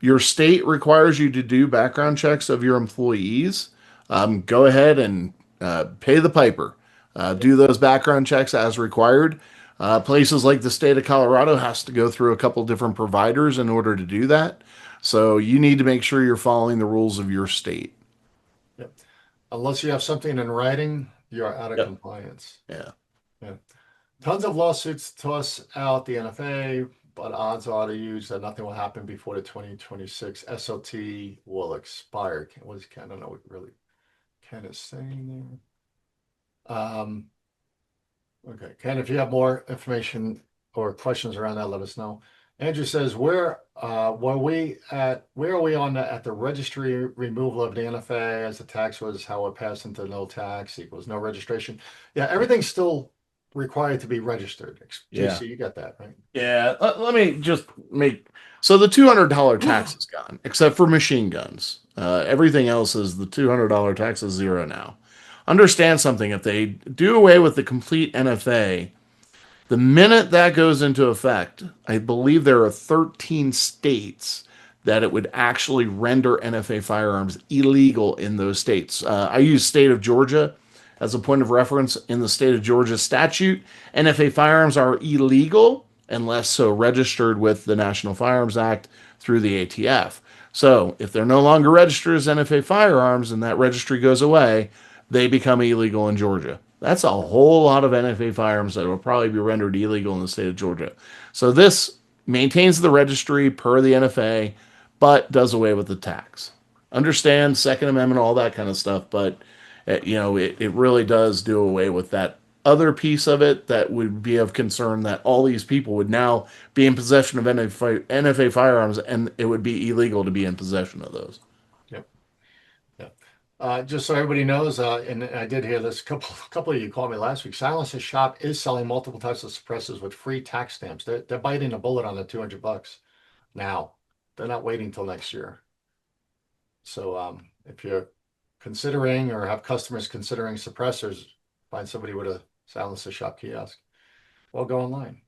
your state requires you to do background checks of your employees, go ahead and pay the piper. Do those background checks as required. Places like the state of Colorado has to go through a couple different providers in order to do that. So you need to make sure you're following the rules of your state. Yep. Unless you have something in writing, you're out of Yep. compliance. Yeah. Yeah. Tons of lawsuits toss out the NFA, but odds are huge that nothing will happen before the 2026 SOT will expire. I don't know what really Ken is saying there. Okay, Ken, if you have more information or questions around that, let us know. Andrew says, where are we on at the registry removal of the NFA as the tax was how it passed into no tax equals no registration? Yeah, everything's still required to be registered. Yeah. JC, you got that, right? Yeah, let me just make so the $200 tax is gone, except for machine guns. Everything else is the $200 tax is zero now. Understand something: if they do away with the complete NFA, the minute that goes into effect, I believe there are 13 states that it would actually render NFA firearms illegal in those states. I use state of Georgia as a point of reference. In the state of Georgia statute, NFA firearms are illegal unless so registered with the National Firearms Act through the ATF. So if they're no longer registered as NFA firearms and that registry goes away, they become illegal in Georgia. That's a whole lot of NFA firearms that will probably be rendered illegal in the state of Georgia. So this maintains the registry per the NFA, but does away with the tax. Understand Second Amendment, all that kind of stuff, but it really does do away with that other piece of it that would be of concern that all these people would now be in possession of NFA firearms and it would be illegal to be in possession of those. Yep. Yeah. Just so everybody knows, and I did hear this, couple of you called me last week. Silencer Shop is selling multiple types of suppressors with free tax stamps. They're biting a bullet on the $200 now. They're not waiting till next year. So if you're considering or have customers considering suppressors, find somebody with a Silencer Shop kiosk or go online.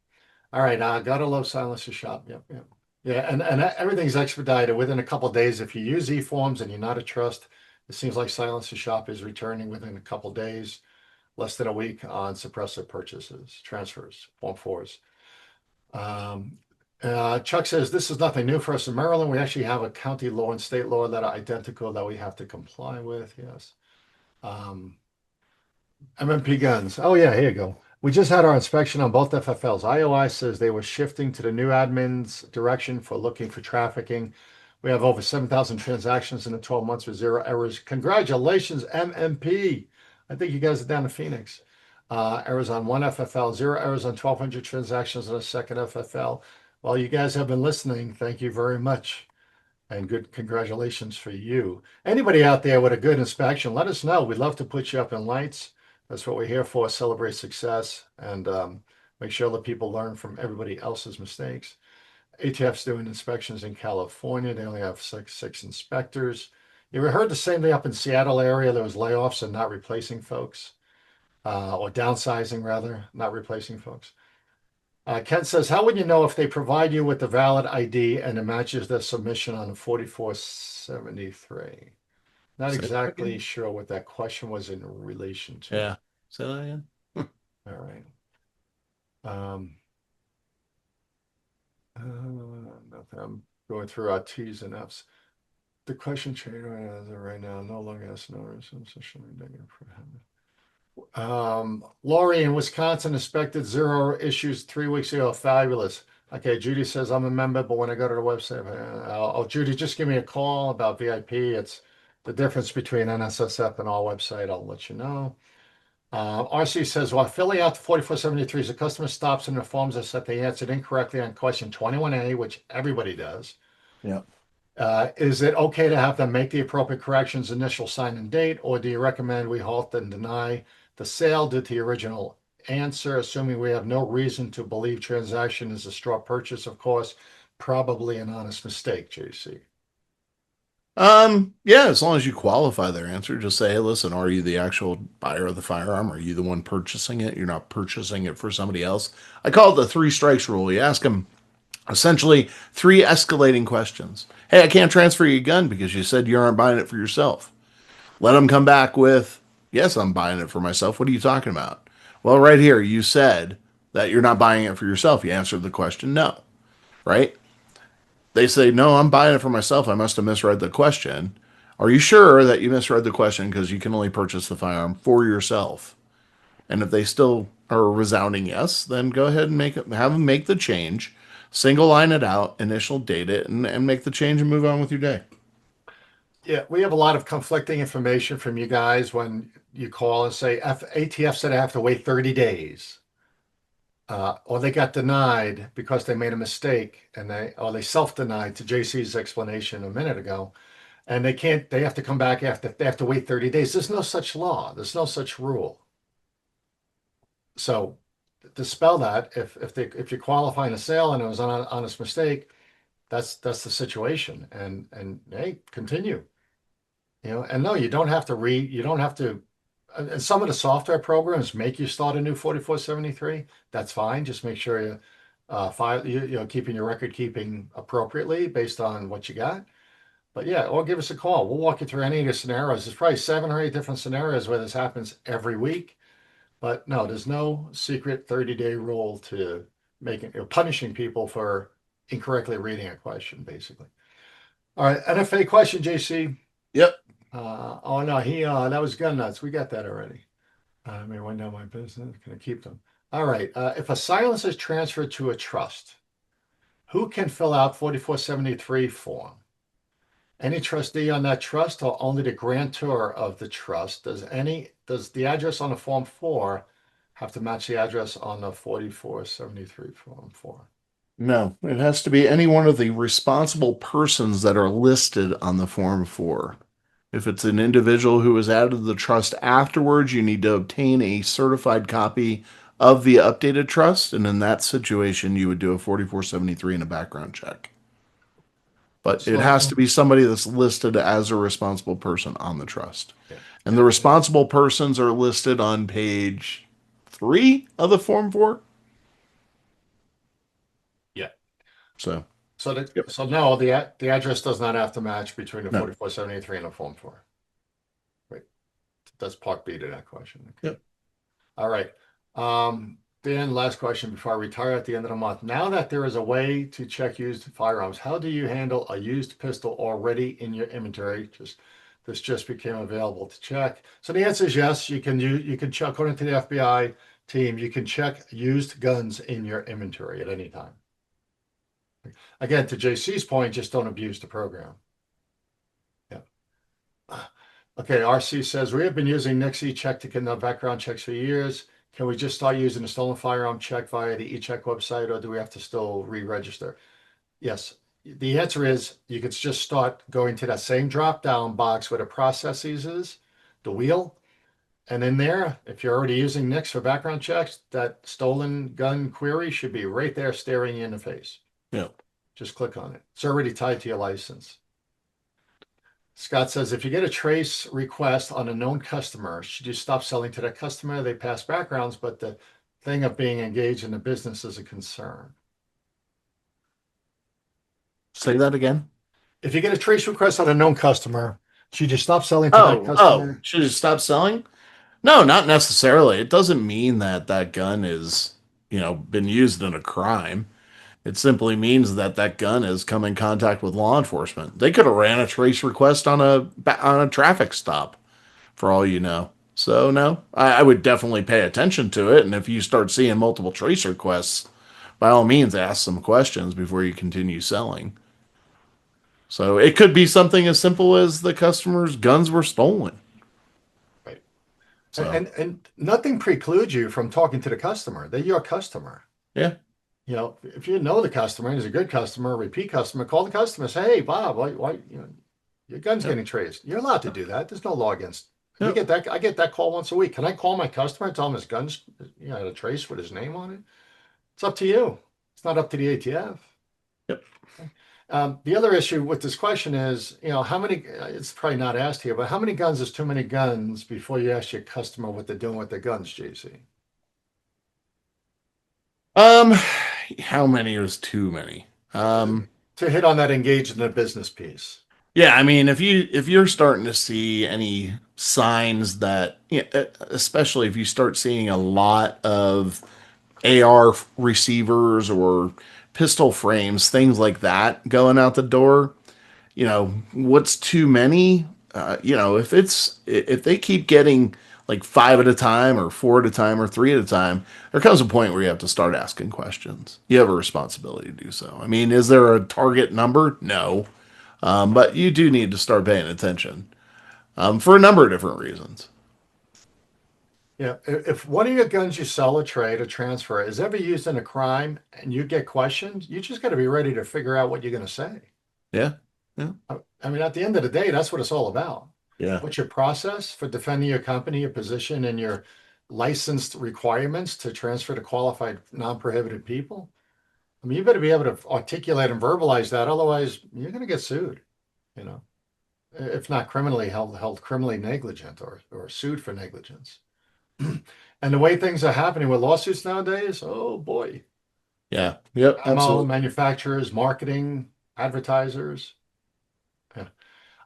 All right, gotta love Silencer Shop. Yep, yep. Yeah, and everything's expedited within a couple of days. If you use e-forms and you're not a trust, it seems like Silencer Shop is returning within a couple of days, less than a week on suppressor purchases, transfers, Form 4s. Chuck says this is nothing new for us in Maryland. We actually have a county law and state law that are identical that we have to comply with. Yes. Um, MMP guns. Oh yeah, here you go. We just had our inspection on both FFLs. IOI says they were shifting to the new admin's direction for looking for trafficking. We have over 7,000 transactions in the 12 months with zero errors. Congratulations, MMP. I think you guys are down in Phoenix. Errors on one FFL, zero errors on 1,200 transactions on a second FFL. Well, you guys have been listening. Thank you very much. And good congratulations for you. Anybody out there with a good inspection, let us know. We'd love to put you up in lights. That's what we're here for, celebrate success and make sure that people learn from everybody else's mistakes. ATF's doing inspections in California. They only have six inspectors. You ever heard the same thing up in Seattle area? There was layoffs and not replacing folks, or downsizing rather, not replacing folks. Ken says, how would you know if they provide you with the valid ID and it matches the submission on 4473? Not Say that exactly again? sure what that question was in relation to. Yeah. Say that again. All right. Um, nothing. I'm going through our T's and F's. The question change right now no longer has no reason. Lori in Wisconsin inspected zero issues 3 weeks ago. Fabulous. Okay, Judy says I'm a member, but when I go to the website, Judy, just give me a call about VIP. It's the difference between NSSF and our website. I'll let you know. RC says, while filling out the 4473s, the customer stops and informs us that they answered incorrectly on question 21A, which everybody does. Yeah. Is it okay to have them make the appropriate corrections, initial sign and date, or do you recommend we halt and deny the sale due to the original answer, assuming we have no reason to believe transaction is a straw purchase, of course, probably an honest mistake, JC. Yeah, as long as you qualify their answer, just say, hey, listen, are you the actual buyer of the firearm? Are you the one purchasing it? You're not purchasing it for somebody else. I call it the three strikes rule. You ask them essentially three escalating questions. Hey, I can't transfer you a gun because you said you aren't buying it for yourself. Let them come back with, yes, I'm buying it for myself. What are you talking about? Well, right here, you said that you're not buying it for yourself. You answered the question, no, right? They say, no, I'm buying it for myself. I must have misread the question. Are you sure that you misread the question because you can only purchase the firearm for yourself? And if they still are a resounding yes, then go ahead and have them make the change, single line it out, initial date it, and make the change and move on with your day. Yeah, we have a lot of conflicting information from you guys when you call and say ATF said I have to wait 30 days. Or they got denied because they made a mistake and they self-denied to JC's explanation a minute ago. And they have to come back they have to wait 30 days. There's no such law. There's no such rule. So dispel that. If you qualify in a sale and it was an honest mistake, that's the situation. And hey, continue. And no, you don't have to you don't have to. And some of the software programs make you start a new 4473. That's fine. Just make sure you file keeping your record keeping appropriately based on what you got. But yeah, or give us a call. We'll walk you through any of the scenarios. There's probably 7 or 8 different scenarios where this happens every week. But no, there's no secret 30-day rule to making punishing people for incorrectly reading a question, basically. All right, NFA question, JC. Yep. Oh no, that was gun nuts. We got that already. I may wind down my business. Can I keep them? All right. If a silence is transferred to a trust, who can fill out 4473 form? Any trustee on that trust or only the grantor of the trust? Does the address on the form 4 have to match the address on the 4473 form 4? No, it has to be any one of the responsible persons that are listed on the Form 4. If it's an individual who was added to the trust afterwards, you need to obtain a certified copy of the updated trust. And in that situation, you would do a 4473 and a background check. But it has to So be somebody that's listed as a responsible person on the trust. yeah, And the responsible persons are listed on page 3 of the Form 4. yeah. So, yep. So no, the address does not have to match between the No. 4473 and the form 4. Right. That's part B to that question. Okay. Yep. All right. Dan, last question before I retire at the end of the month. Now that there is a way to check used firearms, how do you handle a used pistol already in your inventory? This just became available to check. So the answer is yes. You can check, according to the FBI team, you can check used guns in your inventory at any time. Again, to JC's point, just don't abuse the program. Yeah. Okay, RC says we have been using Nixie check to conduct background checks for years. Can we just start using the stolen firearm check via the eCheck website, or do we have to still re-register? Yes. The answer is you could just start going to that same drop-down box where the processes is, the wheel, and in there, if you're already using Nix for background checks, that stolen gun query should be right there staring you in the face. Yeah. Just click on it. It's already tied to your license. Scott says, if you get a trace request on a known customer, should you stop selling to that customer? They pass backgrounds, but the thing of being engaged in the business is a concern. Say that again. If you get a trace request on a known customer, should you stop selling to that customer? Should you stop selling? No, not necessarily. It doesn't mean that that gun is, been used in a crime. It simply means that that gun has come in contact with law enforcement. They could have ran a trace request on a traffic stop, for all you know. So no, I would definitely pay attention to it. And if you start seeing multiple trace requests, by all means, ask some questions before you continue selling. So it could be something as simple as the customer's guns were stolen. Right. So And nothing precludes you from talking to the customer. They're your customer. yeah, If you know the customer and he's a good customer, a repeat customer, call the customer, say, hey, Bob, why, your gun's yep, getting traced. You're allowed to do that. There's no law against. yep, I get that call once a week. Can I call my customer and tell him his gun's, had a trace with his name on it? It's up to you. It's not up to the ATF. yep. The other issue with this question is, how many, it's probably not asked here, but how many guns is too many guns before you ask your customer what they're doing with their guns, JC? Um, how many is too many? To hit on that engaged in the business piece. Yeah, I mean, if you're starting to see any signs that, especially if you start seeing a lot of AR receivers or pistol frames, things like that going out the door, what's too many? If they keep getting like 5 at a time or 4 at a time or 3 at a time, there comes a point where you have to start asking questions. You have a responsibility to do so. I mean, is there a target number? No. But you do need to start paying attention for a number of different reasons. Yeah, if one of your guns you sell or trade or transfer is ever used in a crime and you get questioned, you just got to be ready to figure out what you're going to say. Yeah. Yeah. I mean, at the end of the day, that's what it's all about. Yeah. What's your process for defending your company, your position, and licensed requirements to transfer to qualified non-prohibited people. I mean, you better be able to articulate and verbalize that. Otherwise, you're going to get sued, you know, if not criminally held criminally negligent or sued for negligence. And the way things are happening with lawsuits nowadays, oh boy. Yeah. Yep. Ammo Absolutely. manufacturers, marketing, advertisers. Yeah.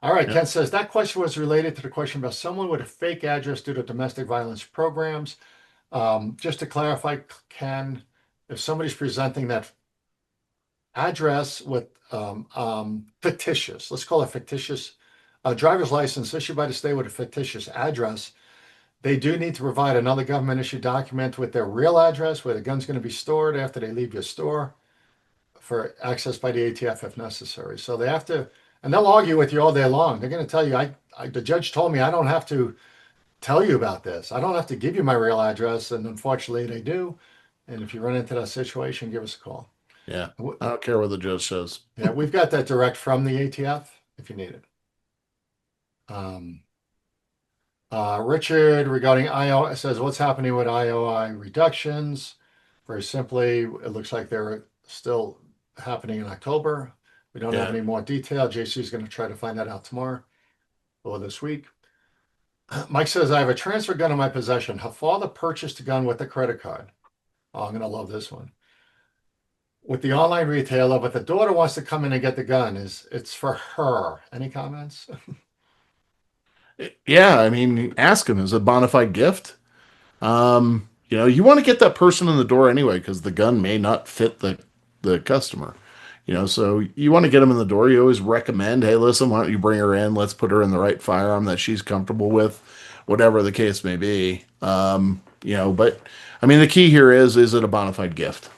All right, Yep. Ken says that question was related to the question about someone with a fake address due to domestic violence programs. Just to clarify, Ken, if somebody's presenting that address with fictitious, let's call it fictitious, driver's license issued by the state with a fictitious address, they do need to provide another government issued document with their real address where the gun's going to be stored after they leave your store for access by the ATF if necessary. So they have to, and they'll argue with you all day long. They're going to tell you, the judge told me I don't have to tell you about this. I don't have to give you my real address. And unfortunately, they do. And if you run into that situation, give us a call. Yeah. I don't care what the judge says. Yeah, we've got that direct from the ATF if you need it. Um, Richard regarding IO says, what's happening with IOI reductions? Very simply, it looks like they're still happening in October. We don't have Yeah. any more detail. JC is going to try to find that out tomorrow or this week. Mike says, I have a transfer gun in my possession. Her father purchased a gun with a credit card. Oh, I'm going to love this one. With the online retailer, but the daughter wants to come in and get the gun. It's for her. Any comments? Yeah. I mean, ask him, is it a bona fide gift? You want to get that person in the door anyway, because the gun may not fit the customer. So you want to get them in the door. You always recommend, hey, listen, why don't you bring her in? Let's put her in the right firearm that she's comfortable with, whatever the case may be. But I mean, the key here is it a bona fide gift?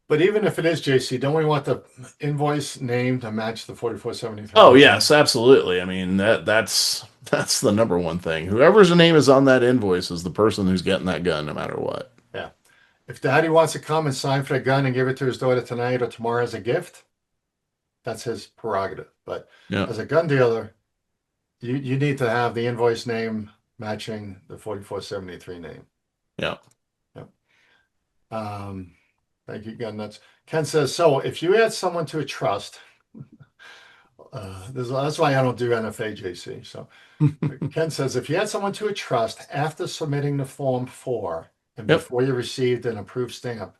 But even if it is JC, don't we want the invoice name to match the 4473 Oh name? yes, absolutely. I mean that's the number one thing. Whoever's name is on that invoice is the person who's getting that gun, no matter what. Yeah. If daddy wants to come and sign for the gun and give it to his daughter tonight or tomorrow as a gift, that's his prerogative. But Yeah, as a gun dealer, you need to have the invoice name matching the 4473 name. yeah. Yep. Thank you, Gun Nuts. Ken says, so if you add someone to a trust, that's why I don't do NFA JC. So Ken says, if you add someone to a trust after submitting the Form 4 and Yep, before you received an approved stamp,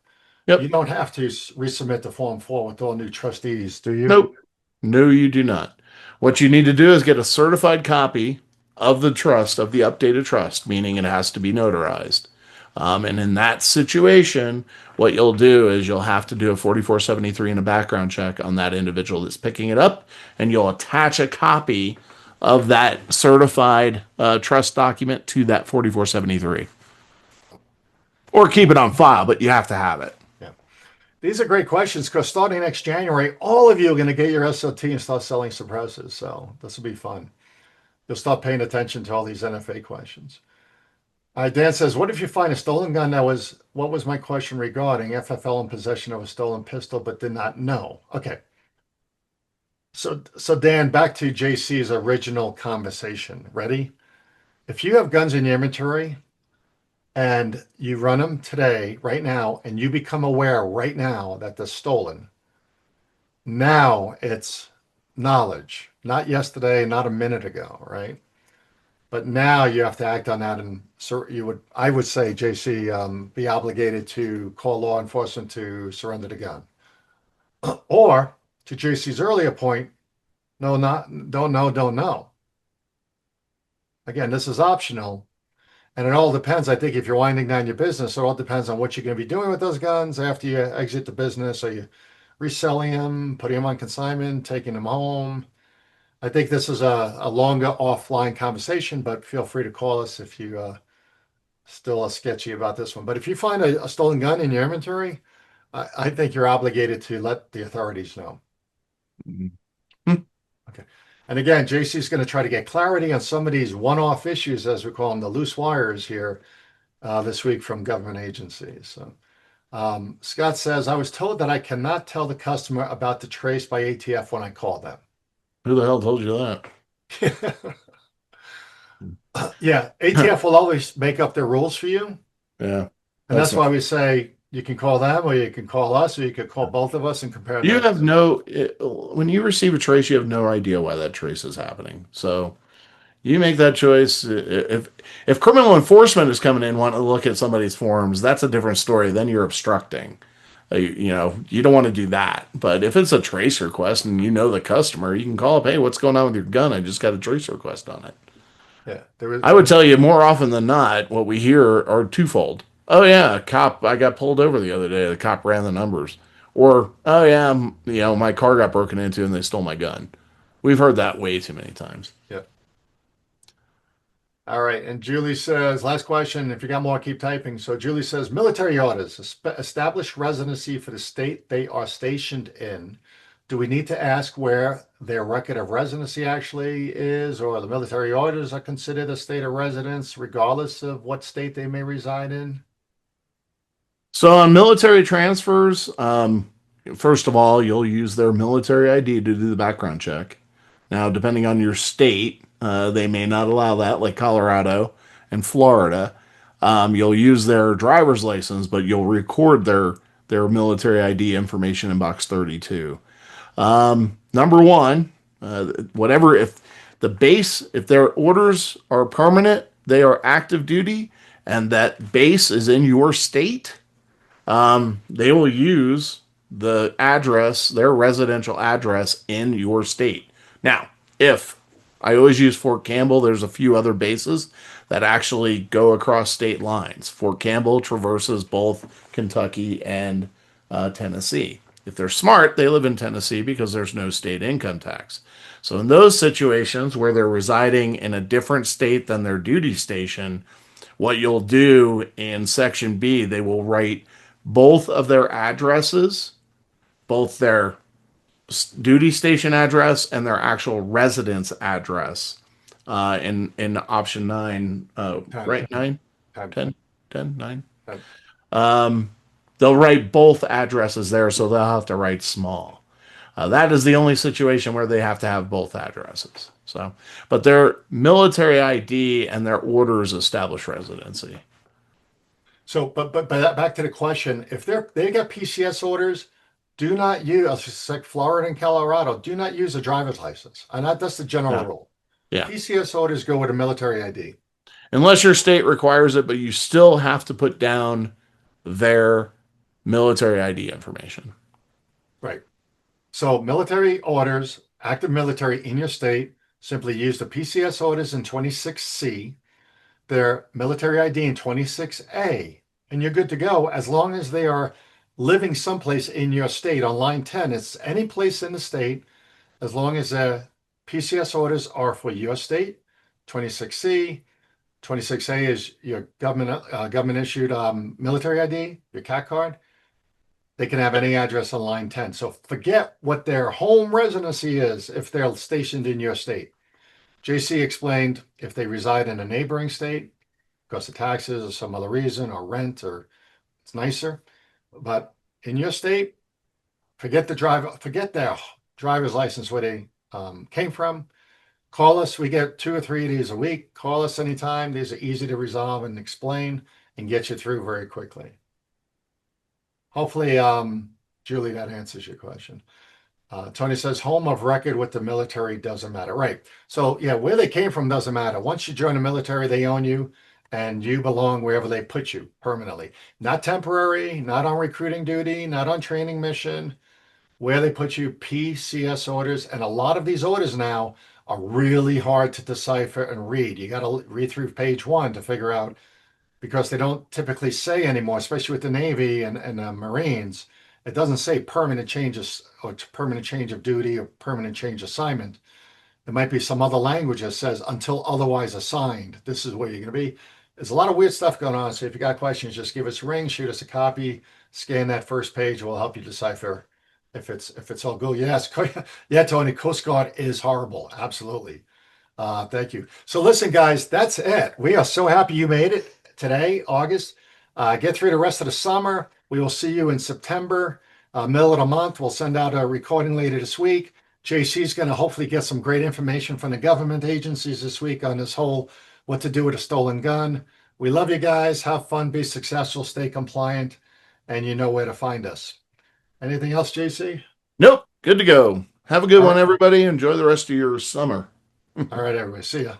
you yep. don't have to resubmit the Form 4 with all new trustees, do you? Nope. No, you do not. What you need to do is get a certified copy of the trust, of the updated trust, meaning it has to be notarized. And in that situation, what you'll do is you'll have to do a 4473 and a background check on that individual that's picking it up, and you'll attach a copy of that certified trust document to that 4473. Or keep it on file, but you have to have it. Yeah. These are great questions because starting next January, all of you are going to get your SOT and start selling suppressors. So this will be fun. You'll start paying attention to all these NFA questions. Dan says, what if you find a stolen gun what was my question regarding FFL in possession of a stolen pistol but did not know? Okay. So Dan, back to JC's original conversation. Ready? If you have guns in your inventory and you run them today, right now, and you become aware right now that they're stolen, now it's knowledge, not yesterday, not a minute ago, right? But now you have to act on that, and so I would say, JC, be obligated to call law enforcement to surrender the gun, or to JC's earlier point, no, not don't know, don't know. Again, this is optional, and it all depends. I think if you're winding down your business, it all depends on what you're going to be doing with those guns after you exit the business. Are you reselling them, putting them on consignment, taking them home? I think this is a longer offline conversation, but feel free to call us if you still are sketchy about this one. But if you find a stolen gun in your inventory, I think you're obligated to let the authorities know. Mhm. Okay. And again, JC is going to try to get clarity on some of these one-off issues, as we call them, the loose wires here this week from government agencies. So Scott says, I was told that I cannot tell the customer about the trace by ATF when I call them. Who the hell told you that? Yeah, ATF will always make up their rules for you. Yeah, And that's that's why not. we say you can call them or you can call us or you could call both of us and compare You notes. have when you receive a trace, you have no idea why that trace is happening. So you make that choice. If criminal enforcement is coming in wanting to look at somebody's forms, that's a different story. Then you're obstructing. You don't want to do that. But if it's a trace request and you know the customer, you can call up, hey, what's going on with your gun? I just got a trace request on it. Yeah, there is. I would tell you more often than not, what we hear are twofold. Oh yeah, cop, I got pulled over the other day. The cop ran the numbers. Or, oh yeah, my car got broken into and they stole my gun. We've heard that way too many times. Yeah. All right. And Julie says, last question. If you got more, keep typing. So Julie says, military orders establish residency for the state they are stationed in. Do we need to ask where their record of residency actually is, or the military orders are considered a state of residence, regardless of what state they may reside in? So on military transfers, first of all, you'll use their military ID to do the background check. Now, depending on your state, they may not allow that, like Colorado and Florida. You'll use their driver's license, but you'll record their military ID information in box 32. Number one, whatever if their orders are permanent, they are active duty, and that base is in your state, they will use their residential address in your state. Now, if I always use Fort Campbell, there's a few other bases that actually go across state lines. Fort Campbell traverses both Kentucky and Tennessee. If they're smart, they live in Tennessee because there's no state income tax. So, in those situations where they're residing in a different state than their duty station, what you'll do in section B, they will write both of their addresses, both their duty station address and their actual residence address, in option 9, 10, right? 9, 10, 10, 10, 9. 10. They'll write both addresses there, so they'll have to write small. That is the only situation where they have to have both addresses. So, but their military ID and their orders establish residency. So, but back to the question, if they got PCS orders, do not use, it's like Florida and Colorado, do not use a driver's license. And that's the general Yeah, rule. yeah. PCS orders go with a military ID. Unless your state requires it, but you still have to put down their military ID information. Right. So military orders, active military in your state, simply use the PCS orders in 26C, their military ID in 26A, and you're good to go as long as they are living someplace in your state. On line 10, it's any place in the state as long as the PCS orders are for your state. 26C, 26A is your government issued military ID, your CAT card. They can have any address on line 10. So forget what their home residency is if they're stationed in your state. JC explained if they reside in a neighboring state because of taxes or some other reason or rent or it's nicer. But in your state, forget their driver's license where they came from. Call us. We get 2 or 3 of these a week. Call us anytime. These are easy to resolve and explain and get you through very quickly. Hopefully, Julie, that answers your question. Tony says home of record with the military doesn't matter. Right. So yeah, where they came from doesn't matter. Once you join the military, they own you and you belong wherever they put you permanently. Not temporary, not on recruiting duty, not on training mission, where they put you, PCS orders. And a lot of these orders now are really hard to decipher and read. You got to read through page 1 to figure out because they don't typically say anymore, especially with the Navy and the Marines. It doesn't say permanent changes or permanent change of duty or permanent change assignment. There might be some other language that says until otherwise assigned. This is where you're going to be. There's a lot of weird stuff going on. So if you got questions, just give us a ring, shoot us a copy, scan that first page. We'll help you decipher if it's all good. Yes, yeah, Tony. Coast Guard is horrible. Absolutely. Thank you. So listen, guys, that's it. We are so happy you made it today, August. Get through the rest of the summer. We will see you in September, middle of the month. We'll send out a recording later this week. JC is going to hopefully get some great information from the government agencies this week on this whole what to do with a stolen gun. We love you guys. Have fun, be successful, stay compliant, and you know where to find us. Anything else, JC? Nope. Good to go. Have a good All one, right, everybody. Enjoy the rest of your summer. all right, everybody. See ya.